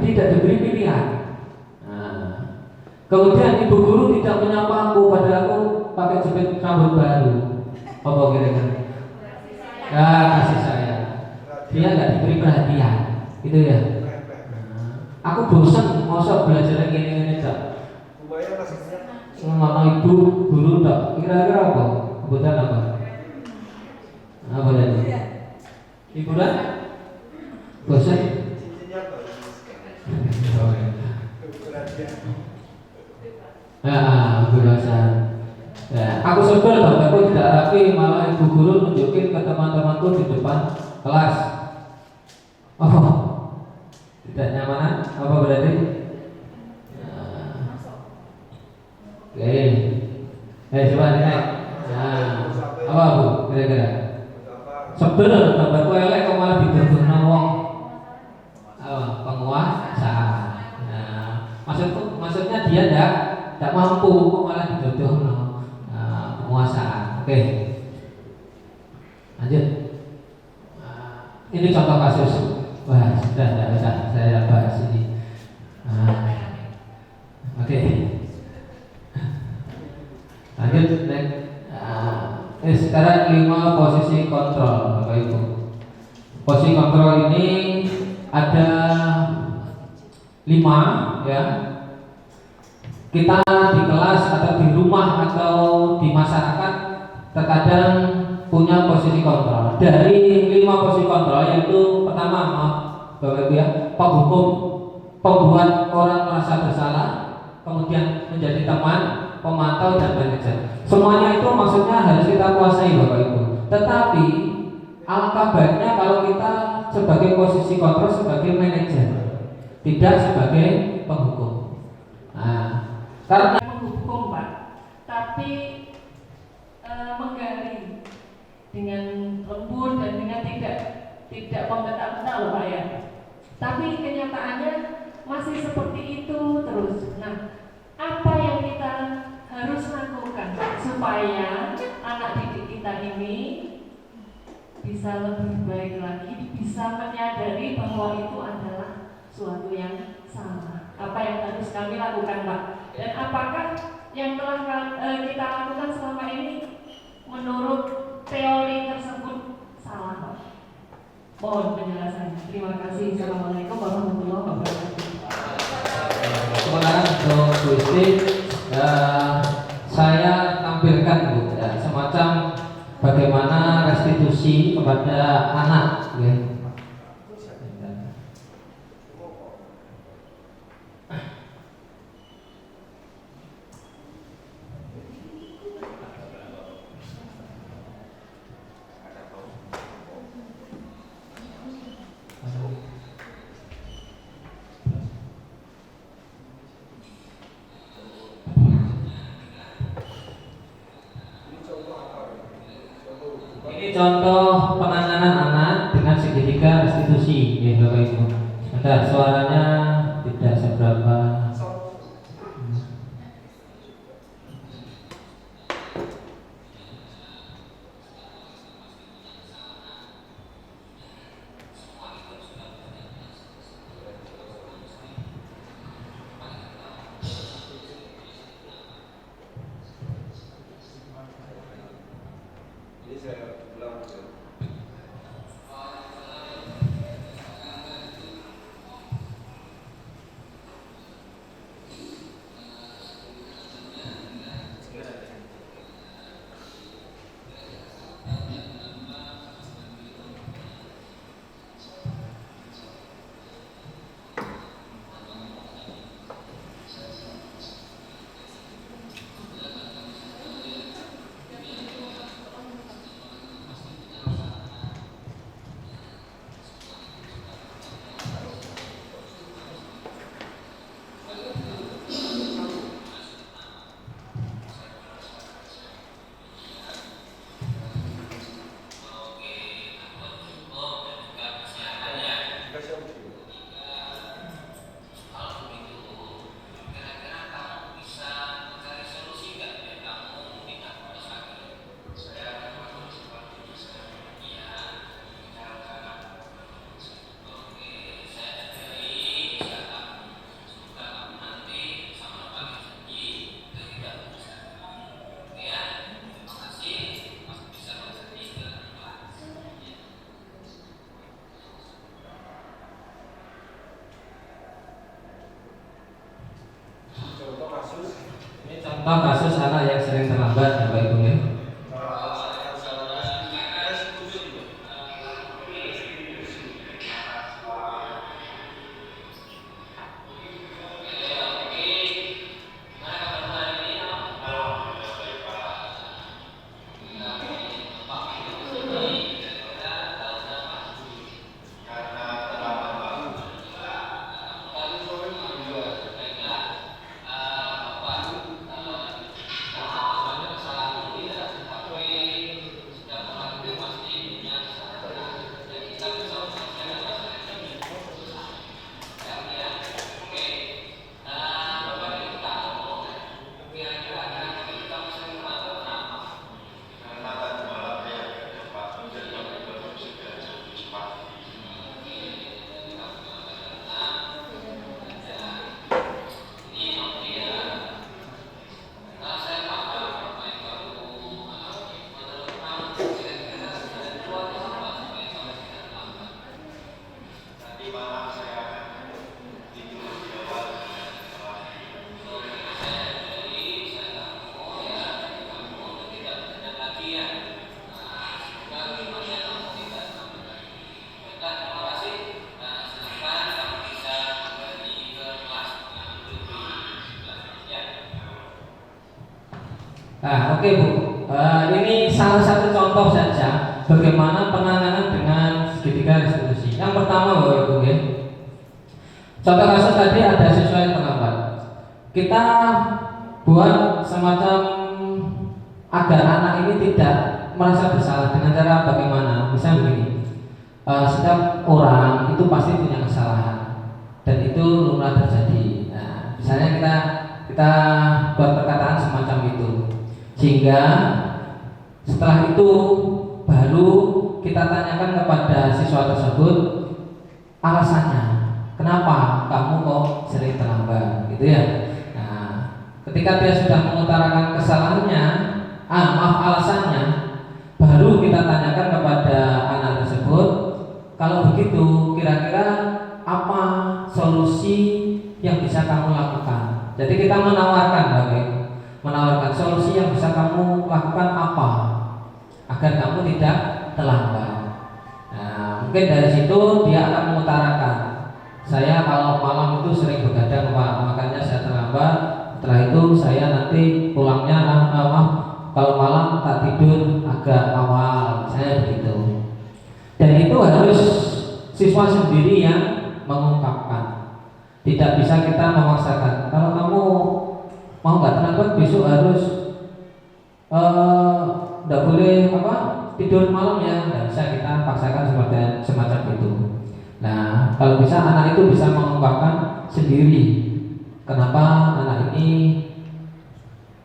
tidak diberi pilihan. Nah, kemudian ibu guru tidak menyapa aku, padahal aku pakai jepit rambut baru. Apa kira-kira? Kasih sayang. Dia nggak diberi perhatian, gitu ya. Aku bosan, masa belajar gini-gini tak. Mama ibu guru tak. Kira-kira apa? Kebutuhan apa? Apa tadi? Hiburan? Bosan? Kebebasan. Ya, aku sebel dong, aku tidak rapi, malah ibu guru nunjukin ke teman-temanku di depan kelas. Oh, tidak nyamanan? Apa berarti? Oke. Coba naik. Apa Bu? Kira-kira? Sebel, gambarku elek kok malah didorong wong. Penguasa. Maksudnya dia tidak mampu kok malah didorong penguasa. Oke, lanjut. Ini contoh kasus. Wah, sudah tidak usah saya bahas ini. Oke. Lanjut, next. Sekarang 5 posisi kontrol, Bapak Ibu. Posisi kontrol ini ada 5 ya. Kita di kelas atau di rumah atau di masyarakat terkadang punya posisi kontrol. Dari 5 posisi kontrol yaitu pertama, Bapak Ibu ya, penghukum, pembuat orang merasa bersalah, kemudian menjadi teman, pemantau dan manajer. Semuanya itu maksudnya harus kita kuasai Bapak Ibu. Tetapi alangkah baiknya kalau kita sebagai posisi kontrol sebagai manajer, tidak sebagai penghukum. Nah, karena menghukum Pak, tapi menggali dengan lembut dan dengan tidak membentak-bentak loh Pak ya. Tapi kenyataannya masih seperti itu terus. Nah, apa yang kita harus lakukan supaya anak didik kita ini bisa lebih baik lagi, bisa menyadari bahwa itu adalah suatu yang salah. Apa yang harus kami lakukan Pak? Dan apakah yang telah kita lakukan selama ini menurut teori tersebut salah Pak? Mohon penjelasannya. Terima kasih. Assalamualaikum warahmatullahi wabarakatuh. Sementara untuk Bu Isti, saya tampilkan Bu, ya, semacam bagaimana restitusi kepada anak ya. Ini contoh penanganan anak dengan segitiga restitusi, ya Bapak Ibu. Ada suaranya tidak seberapa. Contoh kasus anak yang sering terlambat, Bapak Ibu ya. Oke Bu, ini salah satu contoh saja bagaimana penanganan dengan segitiga restitusi. Yang pertama Bapak Ibu ya, contoh kasus tadi ada siswa yang terlambat. Kita buat semacam agar anak ini tidak merasa bersalah dengan cara bagaimana? Misalnya begini, setiap orang itu pasti punya kesalahan dan itu lumrah terjadi. Nah, misalnya kita buat perkataan semacam itu, sehingga setelah itu baru kita tanyakan kepada siswa tersebut alasannya, kenapa kamu kok sering terlambat, gitu ya. Nah, ketika dia sudah mengutarakan kesalahannya, alasannya, baru kita tanyakan kepada anak tersebut, kalau begitu kira-kira apa solusi yang bisa kamu lakukan. Jadi kita menawarkan, menawarkan solusi yang bisa kamu lakukan apa agar kamu tidak terlambat. Nah, mungkin dari situ dia akan mengutarakan, saya kalau malam itu sering begadang Pak, makanya saya terlambat. Setelah itu saya nanti pulangnya kalau malam tak tidur agak awal, saya begitu. Dan itu harus siswa sendiri yang mengungkapkan. Tidak bisa kita memaksakan. Kalau kamu mau nggak terlambat besok harus nggak boleh tidur malam ya, nggak bisa kita paksakan seperti semacam itu. Nah, kalau bisa anak itu bisa mengungkapkan sendiri kenapa anak ini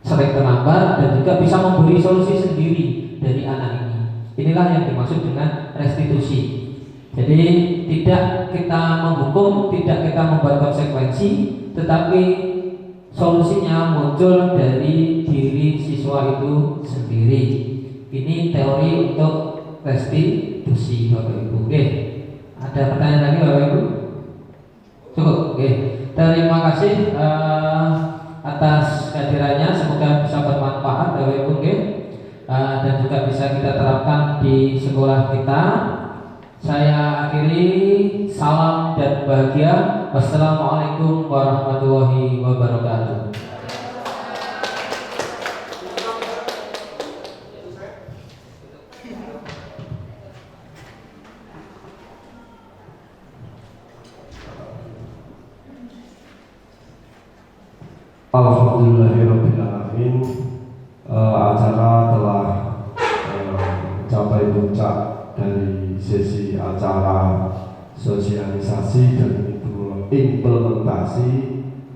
sering terlambat dan juga bisa memberi solusi sendiri dari anak ini. Inilah yang dimaksud dengan restitusi. Jadi tidak kita menghukum, tidak kita membuat konsekuensi, tetapi solusinya muncul dari diri siswa itu sendiri. Ini teori untuk restitusi Bapak Ibu. Oke. Ada pertanyaan lagi Bapak Ibu? Cukup. Oke. Terima kasih atas kehadirannya, semoga bisa bermanfaat Bapak Ibu. Oke. Dan juga bisa kita terapkan di sekolah kita. Saya akhiri, salam dan bahagia. Wassalamualaikum warahmatullahi wabarakatuh. Alhamdulillahirrahmanirrahim. Acara telah mencapai puncak dari sesi acara sosialisasi dan implementasi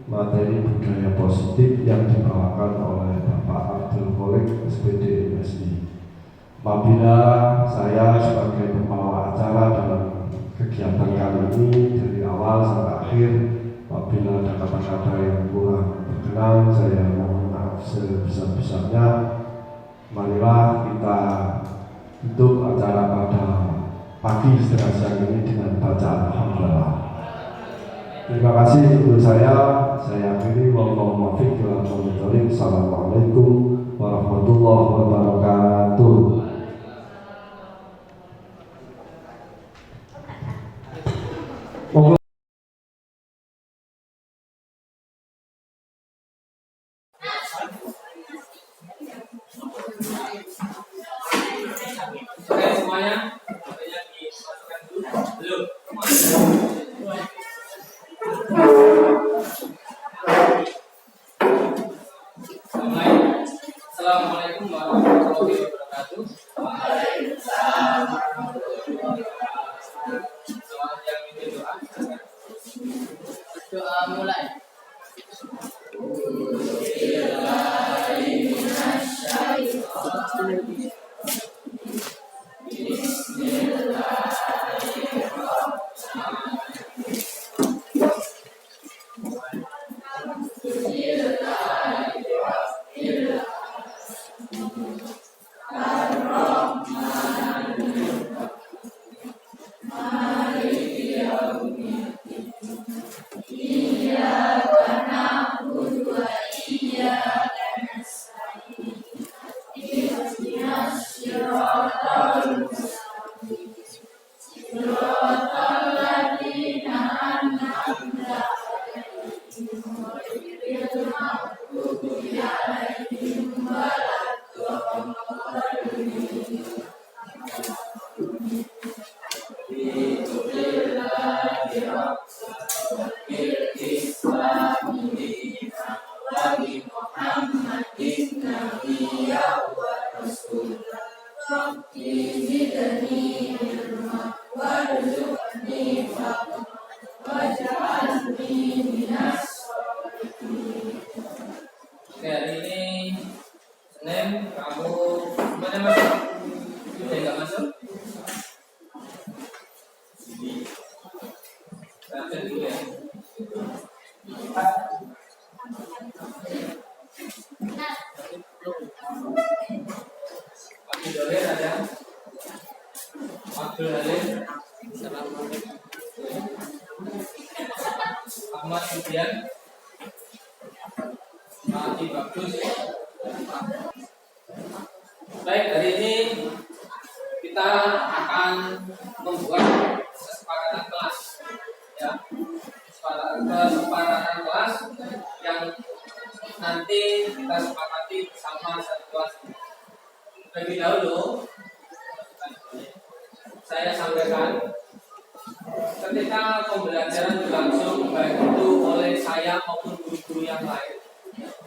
materi budaya positif yang dibawakan oleh Bapak Abdul Kholik SPD MSI. Apabila saya sebagai pembawa acara dalam kegiatan kali ini dari awal sampai akhir, apabila ada kata-kata yang kurang berkenan, saya mohon maaf sebesar-besarnya. Marilah kita tutup acara pada pagi setengah siang ini dengan bacaan alhamdulillah. Terima kasih untuk saya akhiri. Wallahu muwaffiq ila aqwamit thoriq. Assalamualaikum warahmatullahi wabarakatuh. Oke semuanya, yang dimasukkan dulu. Assalamualaikum warahmatullahi wabarakatuh. Waalaikumsalam warahmatullahi wabarakatuh. Soal yang itu doa. Doa mulai. Oke, hari ini Senin, kamu mana masuk? Sudah nggak masuk? Lanjut dulu ya. Abdul Halim ada? Abdul Halim. Ahmad Sufian. Mati bagus. Baik, hari ini kita akan membuat kesepakatan kelas, ya, kesepakatan kelas yang nanti kita sepakati bersama satu kelas. Lebih dahulu saya sampaikan, ketika pembelajaran berlangsung baik itu oleh saya maupun guru-guru yang lain,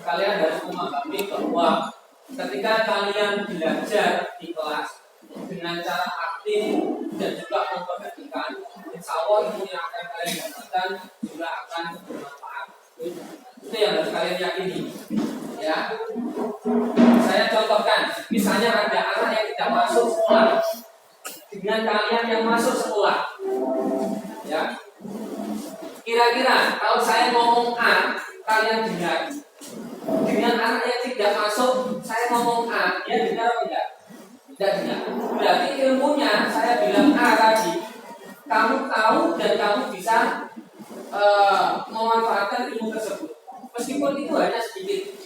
kalian harus memahami bahwa ketika kalian belajar di kelas dengan cara aktif dan juga memperhatikan, insya Allah ilmu yang akan kalian dapatkan juga akan bermanfaat. Itu yang harus kalian yakini, ya. Saya contohkan, misalnya ada anak yang tidak masuk sekolah dengan kalian yang masuk sekolah, ya. Kira-kira kalau saya ngomong A, kalian dengar. Dengan anak yang tidak masuk, saya ngomong A, dia dengar atau tidak? Tidak dengar. Berarti ilmunya saya bilang A tadi, kamu tahu dan kamu bisa memanfaatkan ilmu tersebut. Meskipun itu hanya sedikit.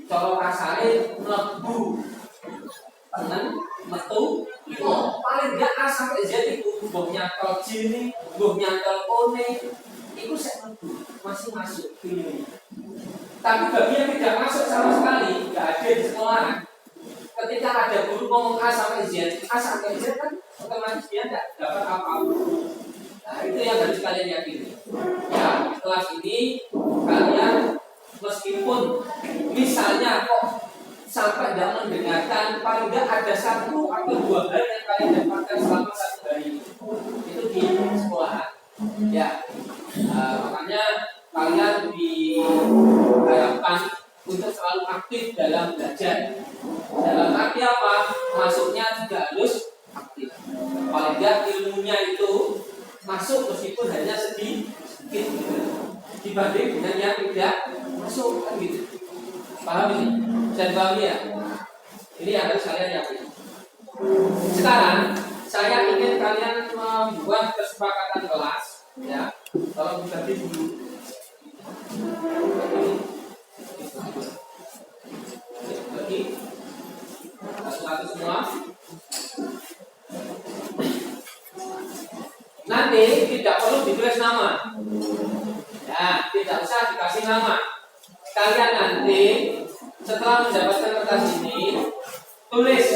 Kalau kasarnya mlebu, tenan, metu, itu paling tidak A sampai Z itu buah nyantol jini, buah nyantol kone, itu saya mlebu, masih masuk ilmunya. Tapi bagi yang tidak masuk sama sekali, nggak ada di sekolah. Ketika ada guru ngomong A sampai Z kan otomatis dia tidak dapat apa-apa. Nah, itu yang harus kalian yakini. Ya, di kelas ini kalian meskipun misalnya kok sampai tidak mendengarkan, paling tidak ada 1 atau 2 hal yang kalian dapatkan selama 1 hari itu di sekolah. Ya, makanya kalian diharapkan untuk selalu aktif dalam belajar. Dalam arti apa? Masuknya juga harus aktif. Paling tidak ilmunya itu masuk meskipun hanya sedikit dibanding dengan yang tidak masuk, kan gitu. Paham ini? Saya paham ya? Ini yang harus kalian yakin. Sekarang saya ingin kalian membuat kesepakatan kelas, ya. Kalau dibagi dulu. Bagi satu-satu semua. Nanti tidak perlu ditulis nama. Ya, tidak usah dikasih nama. Kalian nanti setelah mendapatkan kertas ini tulis,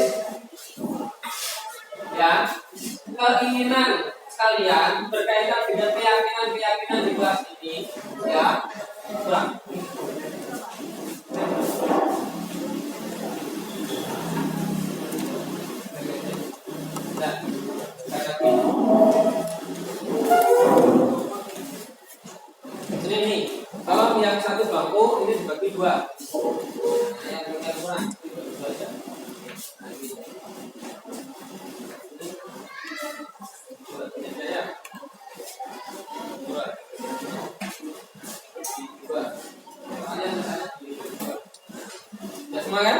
ya, keinginan kalian berkaitan dengan keyakinan di kelas ini, ya. Kurang. Nah, ini nih, kalau yang satu bangku ini dibagi 2. Yang kurang dibagi 2 aja. Nah, gitu. Ini ya. 2. Ya, semua kan?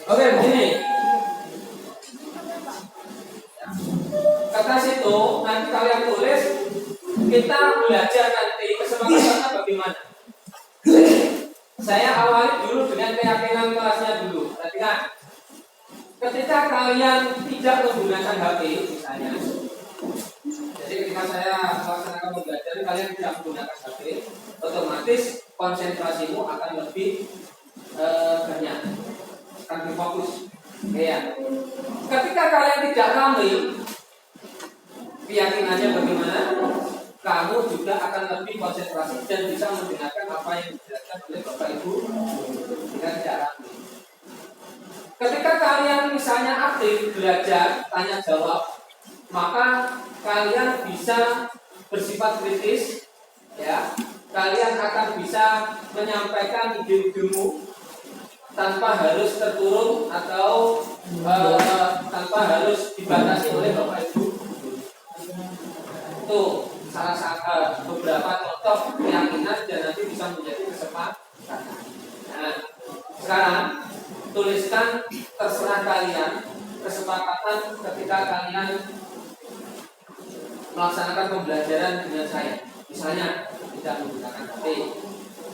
Oke, begini. Kertas itu nanti kalian tulis, kita belajar nanti kesepakatannya bagaimana. Saya awali dulu dengan keyakinan kelasnya dulu. Perhatikan. Ketika kalian tidak menggunakan HP misalnya, jadi ketika saya melaksanakan pembelajaran kalian tidak menggunakan HP, otomatis konsentrasimu akan lebih banyak, akan lebih fokus. Ya. Ketika kalian tidak ramai, keyakinannya bagaimana? Kamu juga akan lebih konsentrasi dan bisa mendengarkan apa yang dijelaskan oleh Bapak Ibu dengan tidak ramai. Ketika kalian misalnya aktif belajar tanya jawab, maka kalian bisa bersifat kritis, ya. Kalian akan bisa menyampaikan ide-idemu tanpa harus terkurung atau tanpa harus dibatasi oleh Bapak Ibu. Itu salah satu beberapa contoh keyakinan dan nanti bisa menjadi kesepakatan. Nah, sekarang tuliskan terserah kalian kesepakatan ketika kalian melaksanakan pembelajaran dengan saya. Misalnya tidak menggunakan HP,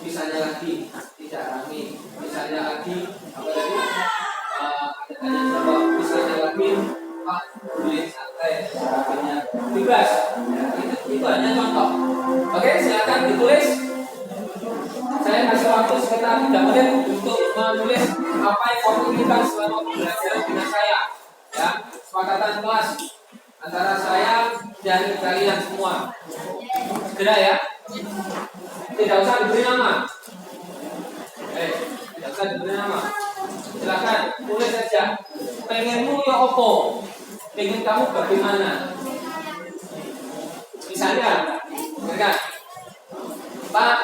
misalnya lagi tidak rame, misalnya lagi apa tadi ada tanya jawab, misalnya lagi Pak boleh santai, sebagainya bebas. Ya, itu hanya contoh. Oke, silakan ditulis. Saya kasih waktu sekitar 3 menit untuk menulis apa yang kamu inginkan selama pembelajaran dengan saya. Ya, kesepakatan kelas antara saya dan kalian semua. Segera ya. Tidak usah diberi nama. Tidak usah diberi nama. Silakan tulis saja. Pengenmu ya opo? Pengen kamu bagaimana? Misalnya, kan? Pak,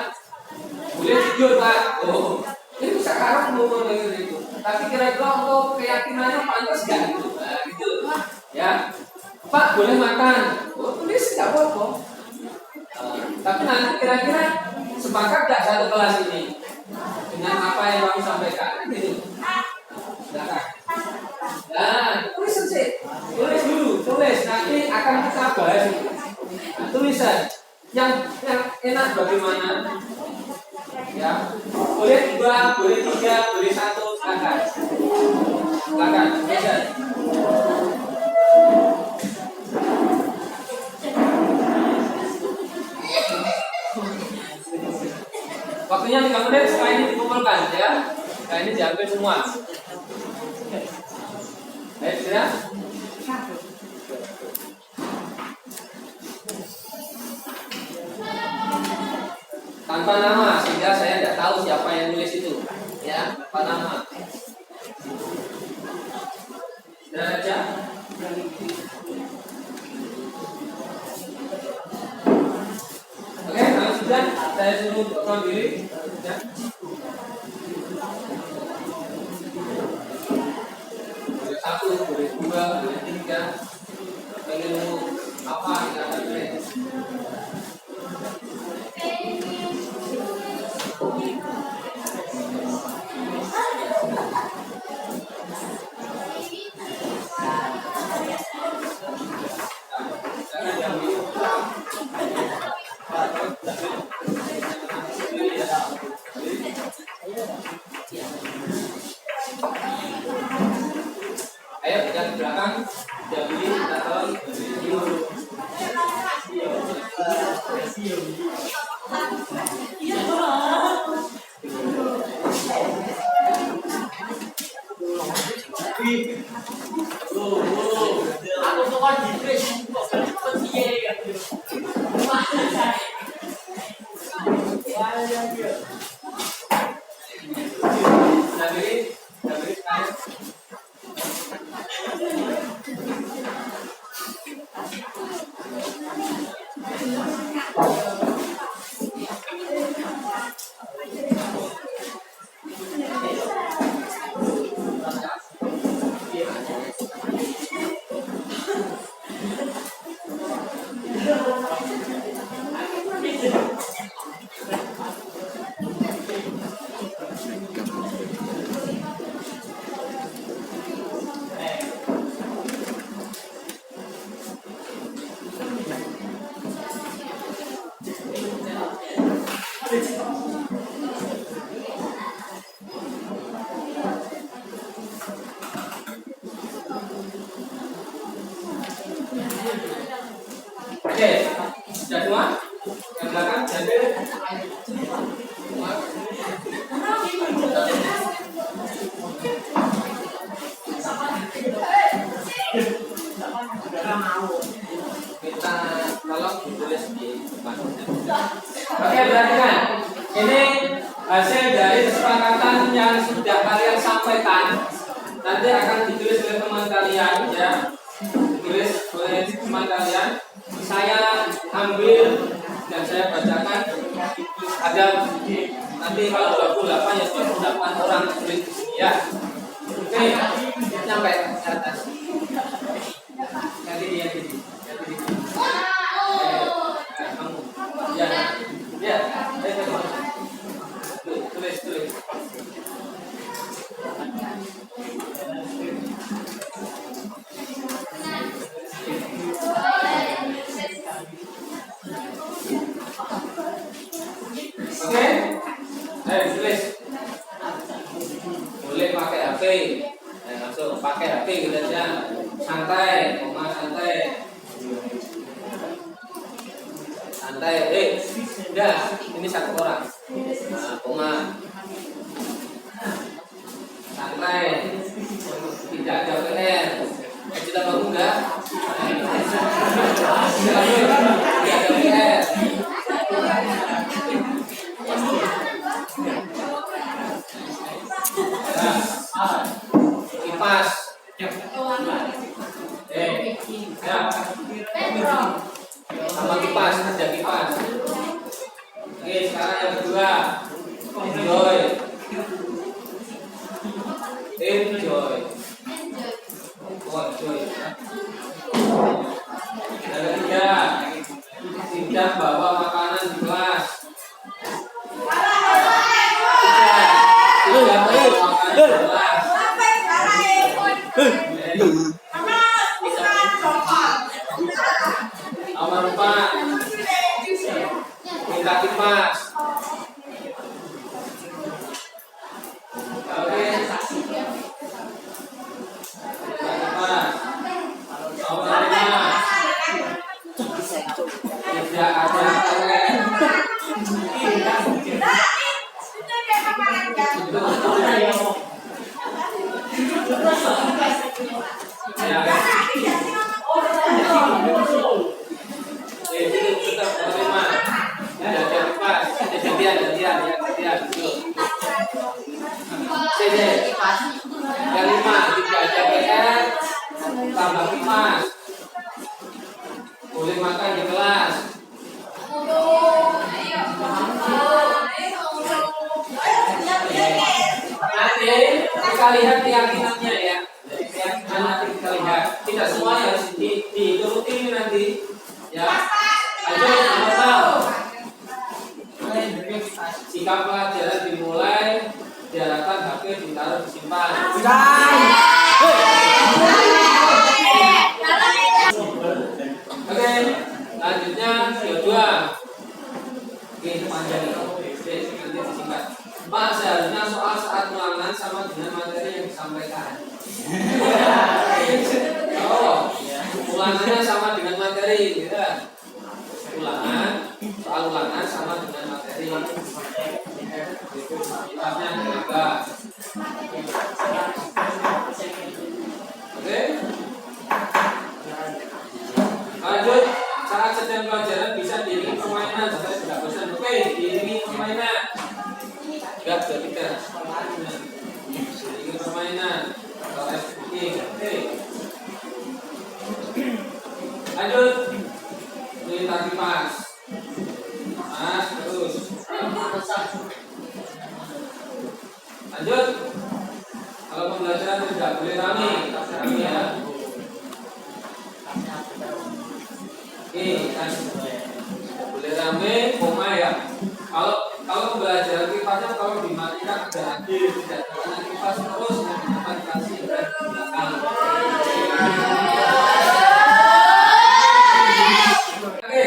boleh jujur Pak. Oh, itu sekarang mau itu. Tapi kira-kira untuk keyakinannya pantas nggak gitu? Nah, gitu. Ya. Pak, boleh makan. Oh, tulis nggak apa-apa. Tapi nanti kira-kira sepakat nggak satu kelas ini dengan apa yang kamu sampaikan? Gitu. Silakan. Nah, tulis saja. Tulis dulu, tulis. Nanti akan kita bahas itu. Nah, tulisan yang enak bagaimana? Ya, boleh 2, boleh 3, boleh 1. Silakan. Silakan. Tulisan. Waktunya 3 menit, setelah ini dikumpulkan ya. Setelah ini diambil semua. Baik, sudah? Tanpa nama, sehingga saya tidak tahu siapa yang nulis itu. Ya, tanpa nama. Sudah aja. Oke, kalau sudah, saya suruh dokter diri. Ya. Boleh 1, boleh 2, boleh 3. Pengen apa kita boleh. Ayo kita ke belakang, jauhi atau Oke, sudah semua? Yang belakang, jadi kita tolong ditulis di depan. Oke, perhatikan. Ini hasil dari kesepakatan yang sudah kalian sampaikan. Nanti nanti akan ditulis oleh teman kalian ya, ditulis oleh teman kalian. Saya ambil dan saya bacakan. Ada nanti kalau 28 ya 28 orang tulis di sini ya. Oke, sampai ke atas. Nanti dia jadi. Kamu. Ya, ya. Tulis. Oke, tulis. Boleh pakai HP. Langsung pakai HP gitu aja. Santai, santai. Udah, ini satu orang. Santai. Tidak ada PR. Kita bangun enggak? Tidak ada PR. Kipas. Sama kipas, ada kipas. Oke, sekarang yang kedua. Enjoy. Yang ketiga, tidak bawa makanan di kelas. Tidak bawa makanan di kelas. Nomor 4, minta kipas. Oke. Nomor 5, tidak ada toilet. Yang 5, tidak ada PR, tambah kipas. Boleh makan di kelas. Nanti kita lihat keyakinannya ya. Keyakinan nanti kita lihat. Tidak semuanya harus dituruti nanti. Ya. Ayo sama-sama. Jika pelajaran dimulai, diharapkan HP ditaruh disimpan. Oke, lanjutnya kedua. Oke, panjang nanti disingkat. Pak, seharusnya soal saat ulangan sama dengan materi yang disampaikan. Oh, ulangannya sama dengan materi, ya. Soal ulangan sama dengan materi. Kitabnya ada. Oke. Lanjut, saat sedang pelajaran bisa diiringi permainan jika tidak bosan. Oke, diiringi permainan. Enggak, tidak. Diiringi permainan atau SPG. Oke. Lanjut. Minta kipas. Mas, terus. Lanjut. Kalau pembelajaran tidak boleh rame ya. Oke, kan boleh rame, koma ya. Kalau pembelajaran kipasnya kalau dimatikan ada adil, tidak terkena kipas terus yang dapat dikasih dan belakang. Oke.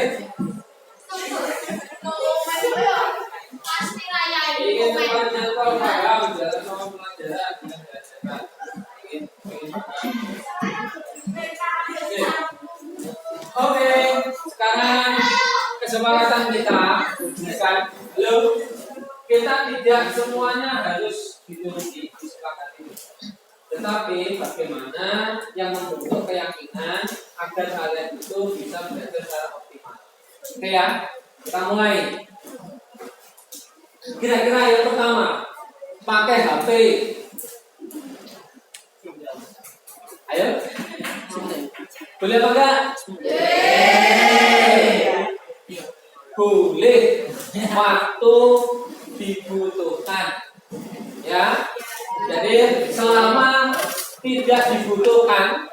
Ingin menjangkau paham dalam sama pelajaran dengan belajar. Oke, sekarang kesepakatan kita, kita tidak semuanya harus dituruti disepakati. Tetapi bagaimana yang membentuk keyakinan agar kalian itu bisa belajar secara optimal. Oke ya, kita mulai. Kira-kira yang pertama, pakai HP. Ayo. Boleh apa enggak? Boleh waktu dibutuhkan. Ya. Jadi selama tidak dibutuhkan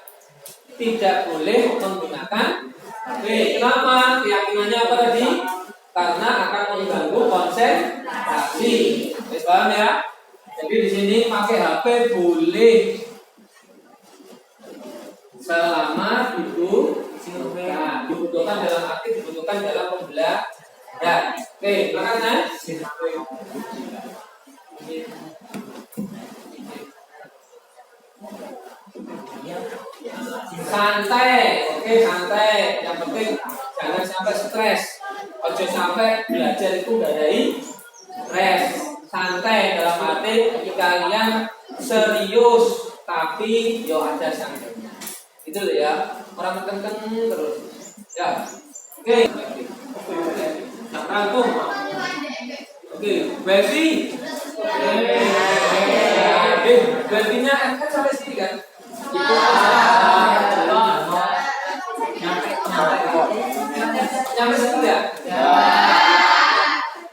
tidak boleh menggunakan B. Kenapa? Keyakinannya apa tadi? Karena akan mengganggu konsentrasi. Paham ya? Jadi di sini pakai HP boleh selama dibutuhkan dalam arti dibutuhkan dalam pembelajaran. Oke, silakan. Santai, oke santai. Yang penting jangan sampai stres. Ojo sampai belajar itu gadai stres. Santai dalam arti kalian serius tapi yo ada santainya. Itu ya. Orang kenceng terus. Ya. Oke. Nah, rangkum. Oke, baby. Babynya kan sampai sini kan? Itu nyampe situ ya?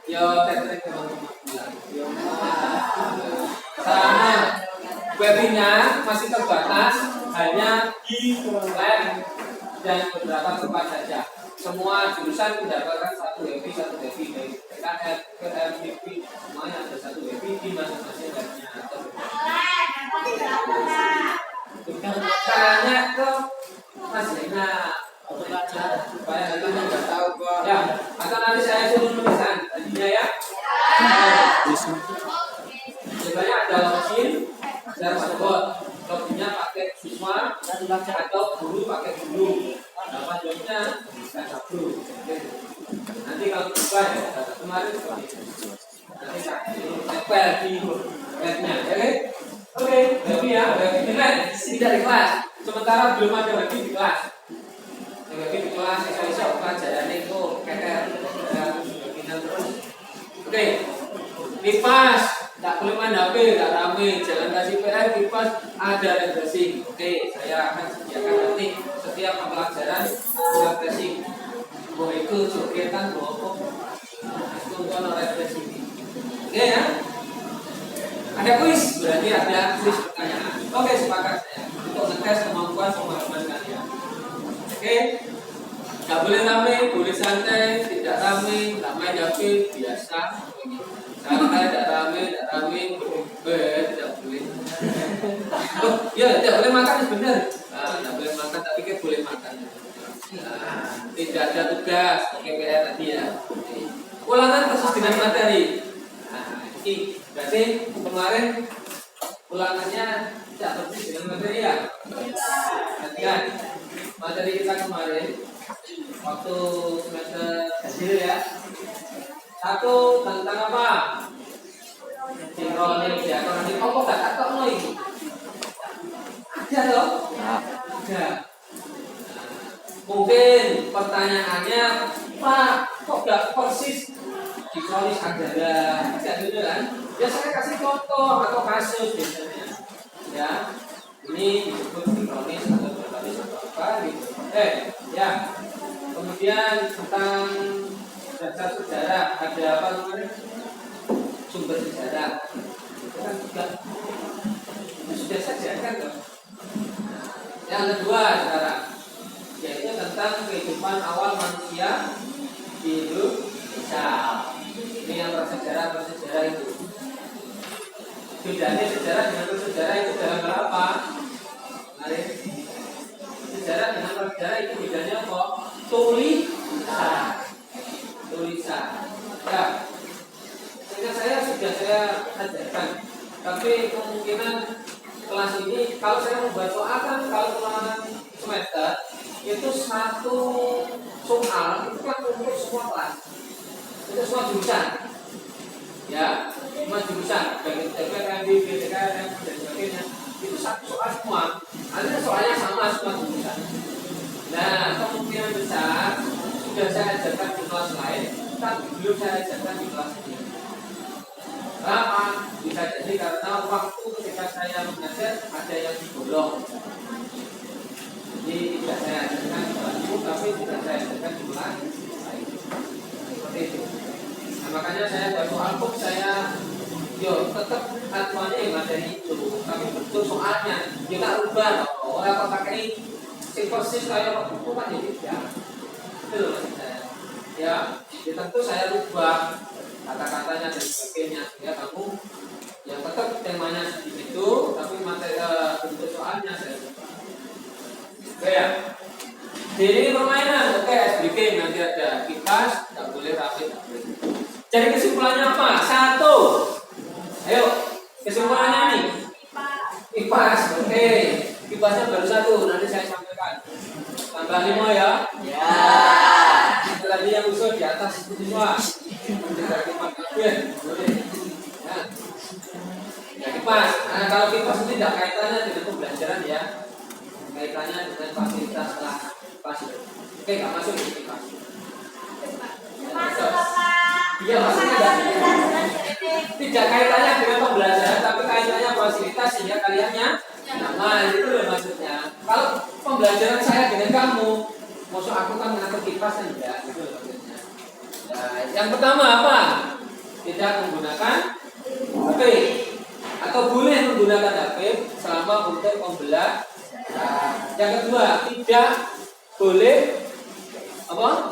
Yo, tetek karena babynya masih terbatas hanya di lab dan beberapa tempat saja. Semua jurusan mendapatkan satu happy dari PKF, PMDP, semuanya ada satu happy di masing-masing labnya. Tanya ke Mas Lena supaya nanti nggak tahu kok. Ya, atau nanti saya suruh tulisan tadinya ya. Biasanya ada login, ada password. Loginnya pakai siswa atau guru pakai guru. Nama jobnya bisa guru. Nanti kalau buka ya kemarin seperti itu. Nanti saya tempel di webnya, oke? Oke, tapi ya, tidak di kelas. Sementara belum ada lagi di kelas. Lagi di kelas, esok pelajaran itu KR dan terus. Oke, kipas, tak boleh main HP, tak rame, jangan kasih PR, kipas ada refreshing. Oke, saya akan sediakan nanti setiap pembelajaran refreshing. Bahwa itu jogetan, bahwa itu untuk refreshing. Oke ya. Ada kuis, berarti ada kuis pertanyaan. Oke, sepakat saya untuk ngetes kemampuan pemahaman kalian. Oke, nggak boleh rame, boleh santai, tidak rame, ramai HP biasa. Santai, tidak rame, tidak boleh. Oh, ya, tidak boleh makan benar. Nah, tidak boleh makan, tapi kan boleh makan. Nah, tidak ada tugas, oke PR tadi ya. Ulangan persis dengan materi. Nah, ini berarti kemarin ulangannya tidak persis dengan materi ya. Perhatikan materi kita kemarin waktu semester hasil ya. Satu tentang apa? Sinkronis ya. Kalau kok nggak tahu nih? Ada loh. Ada. Mungkin pertanyaannya, Pak, kok nggak persis sinkronis ada tidak gitu kan? Ya saya kasih contoh atau kasus biasanya. Ya, ini disebut sinkronis atau sinkronis atau apa gitu. Ya. Kemudian tentang dasar sejarah ada apa namanya? Sumber sejarah. Itu kan juga itu sudah saja kan loh. Yang kedua sekarang yaitu tentang kehidupan awal manusia di Indonesia. Ini yang prasejarah itu. Bedanya sejarah dengan prasejarah itu dalam hal apa? Mari. Sejarah dengan prasejarah itu bedanya apa? Tulisan. Ya. Sehingga saya sudah saya ajarkan. Tapi kemungkinan kelas ini kalau saya membuat soal kan kalau ulangan semester itu satu soal itu kan untuk semua kelas. Itu semua jurusan. Ya, semua jurusan baik TPKMB, BTKM dan sebagainya. Itu satu soal semua. Artinya soalnya sama semua jurusan. Nah, kemungkinan besar sudah saya ajarkan di kelas lain, tapi belum saya ajarkan di kelas ini. Kenapa? Bisa jadi karena waktu ketika saya mengajar ada yang dibolong. pasti sudah saya berikan jumlah seperti itu. Nah, makanya saya buat soal pun saya tetap aturannya yang materi itu, tapi betul soalnya kita rubah loh. Orang kok pakai sing persis kayak buku kan ya tidak. Itu loh maksud saya. Ya tentu saya rubah kata-katanya dan sebagainya ya kamu yang tetap temanya seperti itu, tapi materi bentuk soalnya saya rubah. Oke ya. Jadi permainan, oke SBK nanti ada kipas, tidak boleh rapi, tidak boleh. Jadi kesimpulannya apa? 1. Ayo, kesimpulannya nih. Kipas, oke. Kipasnya baru 1, nanti saya sampaikan. Tambah 5 ya. Ya. Tadi yang usul di atas itu semua. Tidak kipas boleh. Ya. Ya kipas. Nah, kalau kipas itu tidak kaitannya dengan pembelajaran ya. Kaitannya dengan fasilitas kelas. Oke, nggak masuk di kipas. Masuk Bapak. Iya, maksudnya tidak kaitannya dengan pembelajaran, tapi kaitannya fasilitas sehingga kaliannya nyaman, itu loh maksudnya. Kalau pembelajaran saya dengan kamu, maksud aku kan mengatur kipas kan enggak, itu loh maksudnya. Nah, yang pertama apa? Tidak menggunakan HP atau boleh menggunakan HP selama untuk pembelajaran. Yang kedua, tidak boleh apa?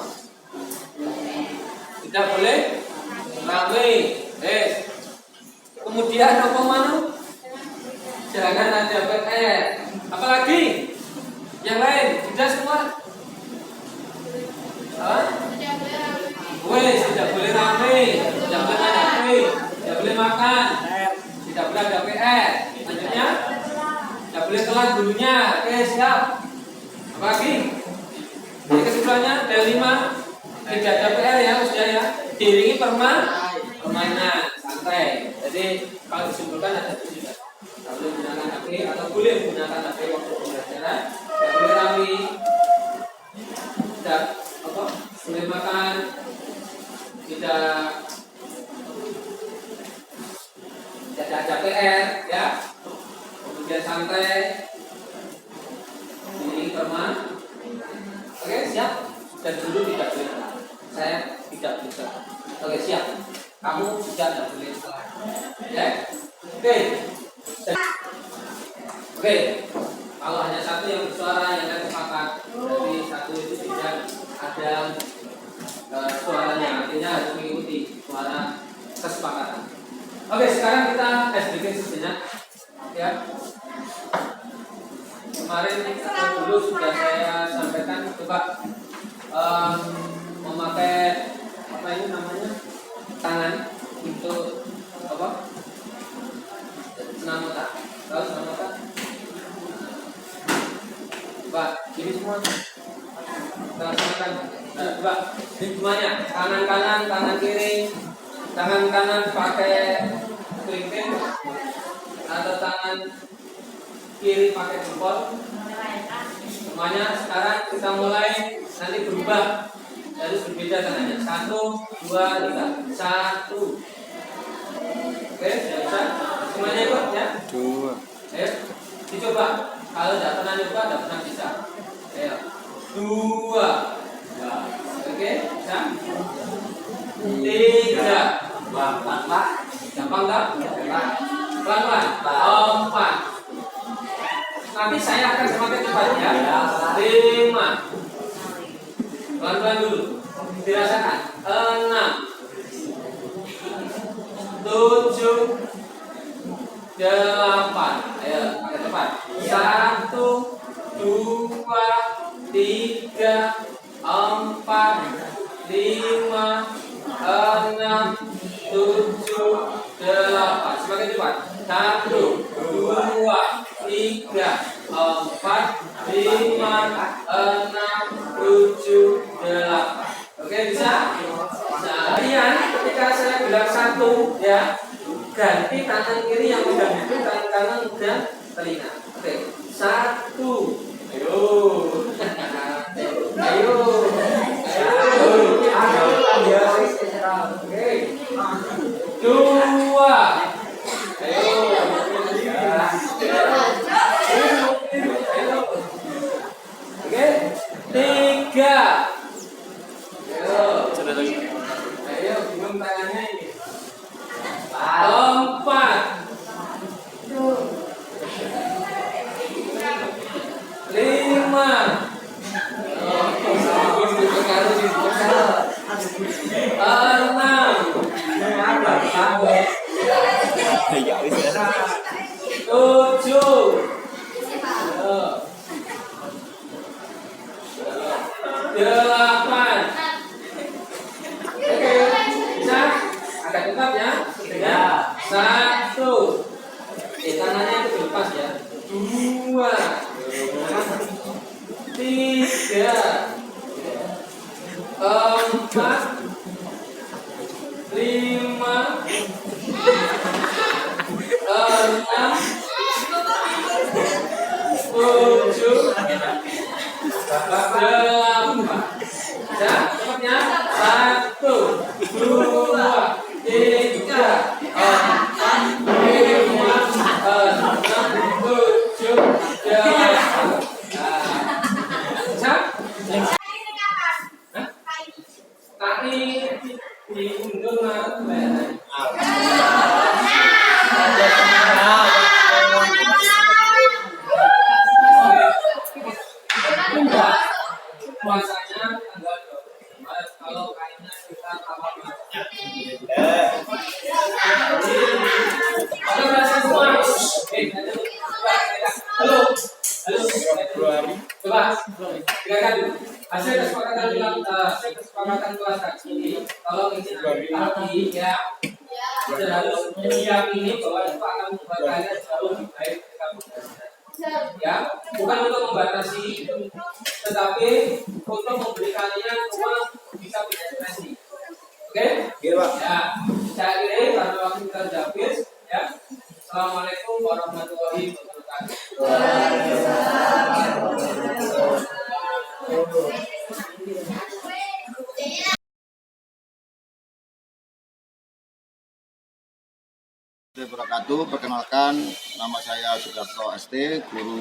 Tidak boleh rame. Kemudian apa mana? Jangan ada PR. Apalagi yang lain sudah semua. Tidak boleh rame, tidak boleh ada HP, tidak boleh makan, tidak boleh ada PR. Selanjutnya, tidak boleh telat dulunya. Oke, siap. Apalagi? Jadi kesimpulannya ada 5. Tidak ada PR ya, sudah ya. Diiringi permainan santai. Jadi kalau disimpulkan ada 7. Tidak boleh menggunakan HP atau boleh menggunakan HP waktu pembelajaran. Tidak boleh rame. Tidak boleh makan. Tidak ada PR ya. Kemudian santai. Diiringi permainan. Oke, siap. Dan dulu tidak boleh. Saya tidak bisa. Oke, siap. Kamu sudah tidak boleh salah. Ya. Oke. Oke. Kalau hanya satu yang bersuara yang ada sepakat, jadi satu itu tidak ada suaranya, artinya harus mengikuti suara kesepakatan. Oke, sekarang kita SBK sejenak. Ya. Kemarin dulu sudah saya sampaikan, coba memakai apa ini namanya tangan untuk apa? Senam otak. Tahu senam otak? Coba ini semua. Kita laksanakan. Coba semuanya. Tangan kanan, tangan kiri. Tangan kanan pakai kelingking atau tangan kiri pakai jempol. Semuanya sekarang kita mulai nanti berubah. Harus berbeda tangannya. 1, 2, 3. 1. Oke, sudah bisa. Semuanya ikut ya. 2. Ayo, dicoba. Kalau tidak pernah nyoba, tidak pernah bisa. Ayo. 2. Oke, bisa. 3. Gampang tak? Pelan-pelan. 4. Nanti saya akan semakin cepat ya. 5. Pelan-pelan dulu. Dirasakan. 6. 7. 8. Ayo, agak cepat. 1, 2, 3, 4, 5, 6, 7, 8. Semakin cepat. 1, 2, 3, 4, 5, 6, 7, 8. Oke, bisa? Nah, kalian ketika saya bilang 1 ya, ganti tangan kiri yang udah itu, tangan kanan udah telinga. Oke, 1. Ayo. Ayo. Oke. 2. Ayo. Oke. 3. Delapan. Oke, bisa? Agak tetap ya. Ya. Satu. Tangannya itu lepas ya. Dua. Tiga. Empat. Lima. Enam. Tujuh. Delapan. Ya, cepatnya. Satu, dua, tiga, empat, lima, enam, tujuh, delapan. Bisa? Tadi diundur puasanya tanggal 24 kalau kayaknya kita tambah halo coba silakan hasil kesepakatan kelas ini kalau ingin lagi ya harus meyakini bahwa itu akan membuat kalian jauh lebih baik ketika belajar. Ya, bukan untuk membatasi, tetapi untuk memberi kalian ruang bisa berekspresi. Oke? Ya, saya akhiri karena waktu kita sudah habis. Ya, assalamualaikum warahmatullahi wabarakatuh. Wabarakatuh. Perkenalkan, nama saya Sudarto ST, guru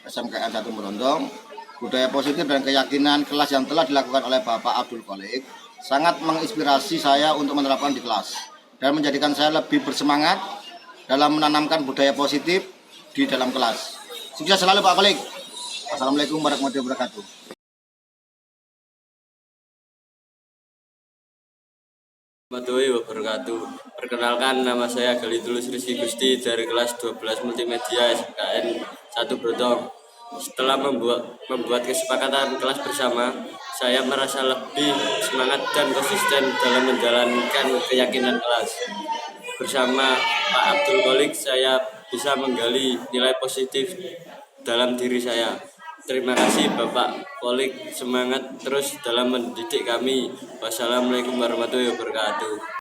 SMKN 1 Merondong. Budaya positif dan keyakinan kelas yang telah dilakukan oleh Bapak Abdul Qolik sangat menginspirasi saya untuk menerapkan di kelas dan menjadikan saya lebih bersemangat dalam menanamkan budaya positif di dalam kelas. Sukses selalu Pak Qolik. Assalamualaikum warahmatullahi wabarakatuh. Warahmatullahi wabarakatuh. Perkenalkan, nama saya Galitulus Rizky Gusti dari kelas 12 Multimedia SMKN 1 Brotong. Setelah membuat kesepakatan kelas bersama, saya merasa lebih semangat dan konsisten dalam menjalankan keyakinan kelas. Bersama Pak Abdul Qolik, saya bisa menggali nilai positif dalam diri saya. Terima kasih Bapak Qolik, semangat terus dalam mendidik kami. Wassalamualaikum warahmatullahi wabarakatuh.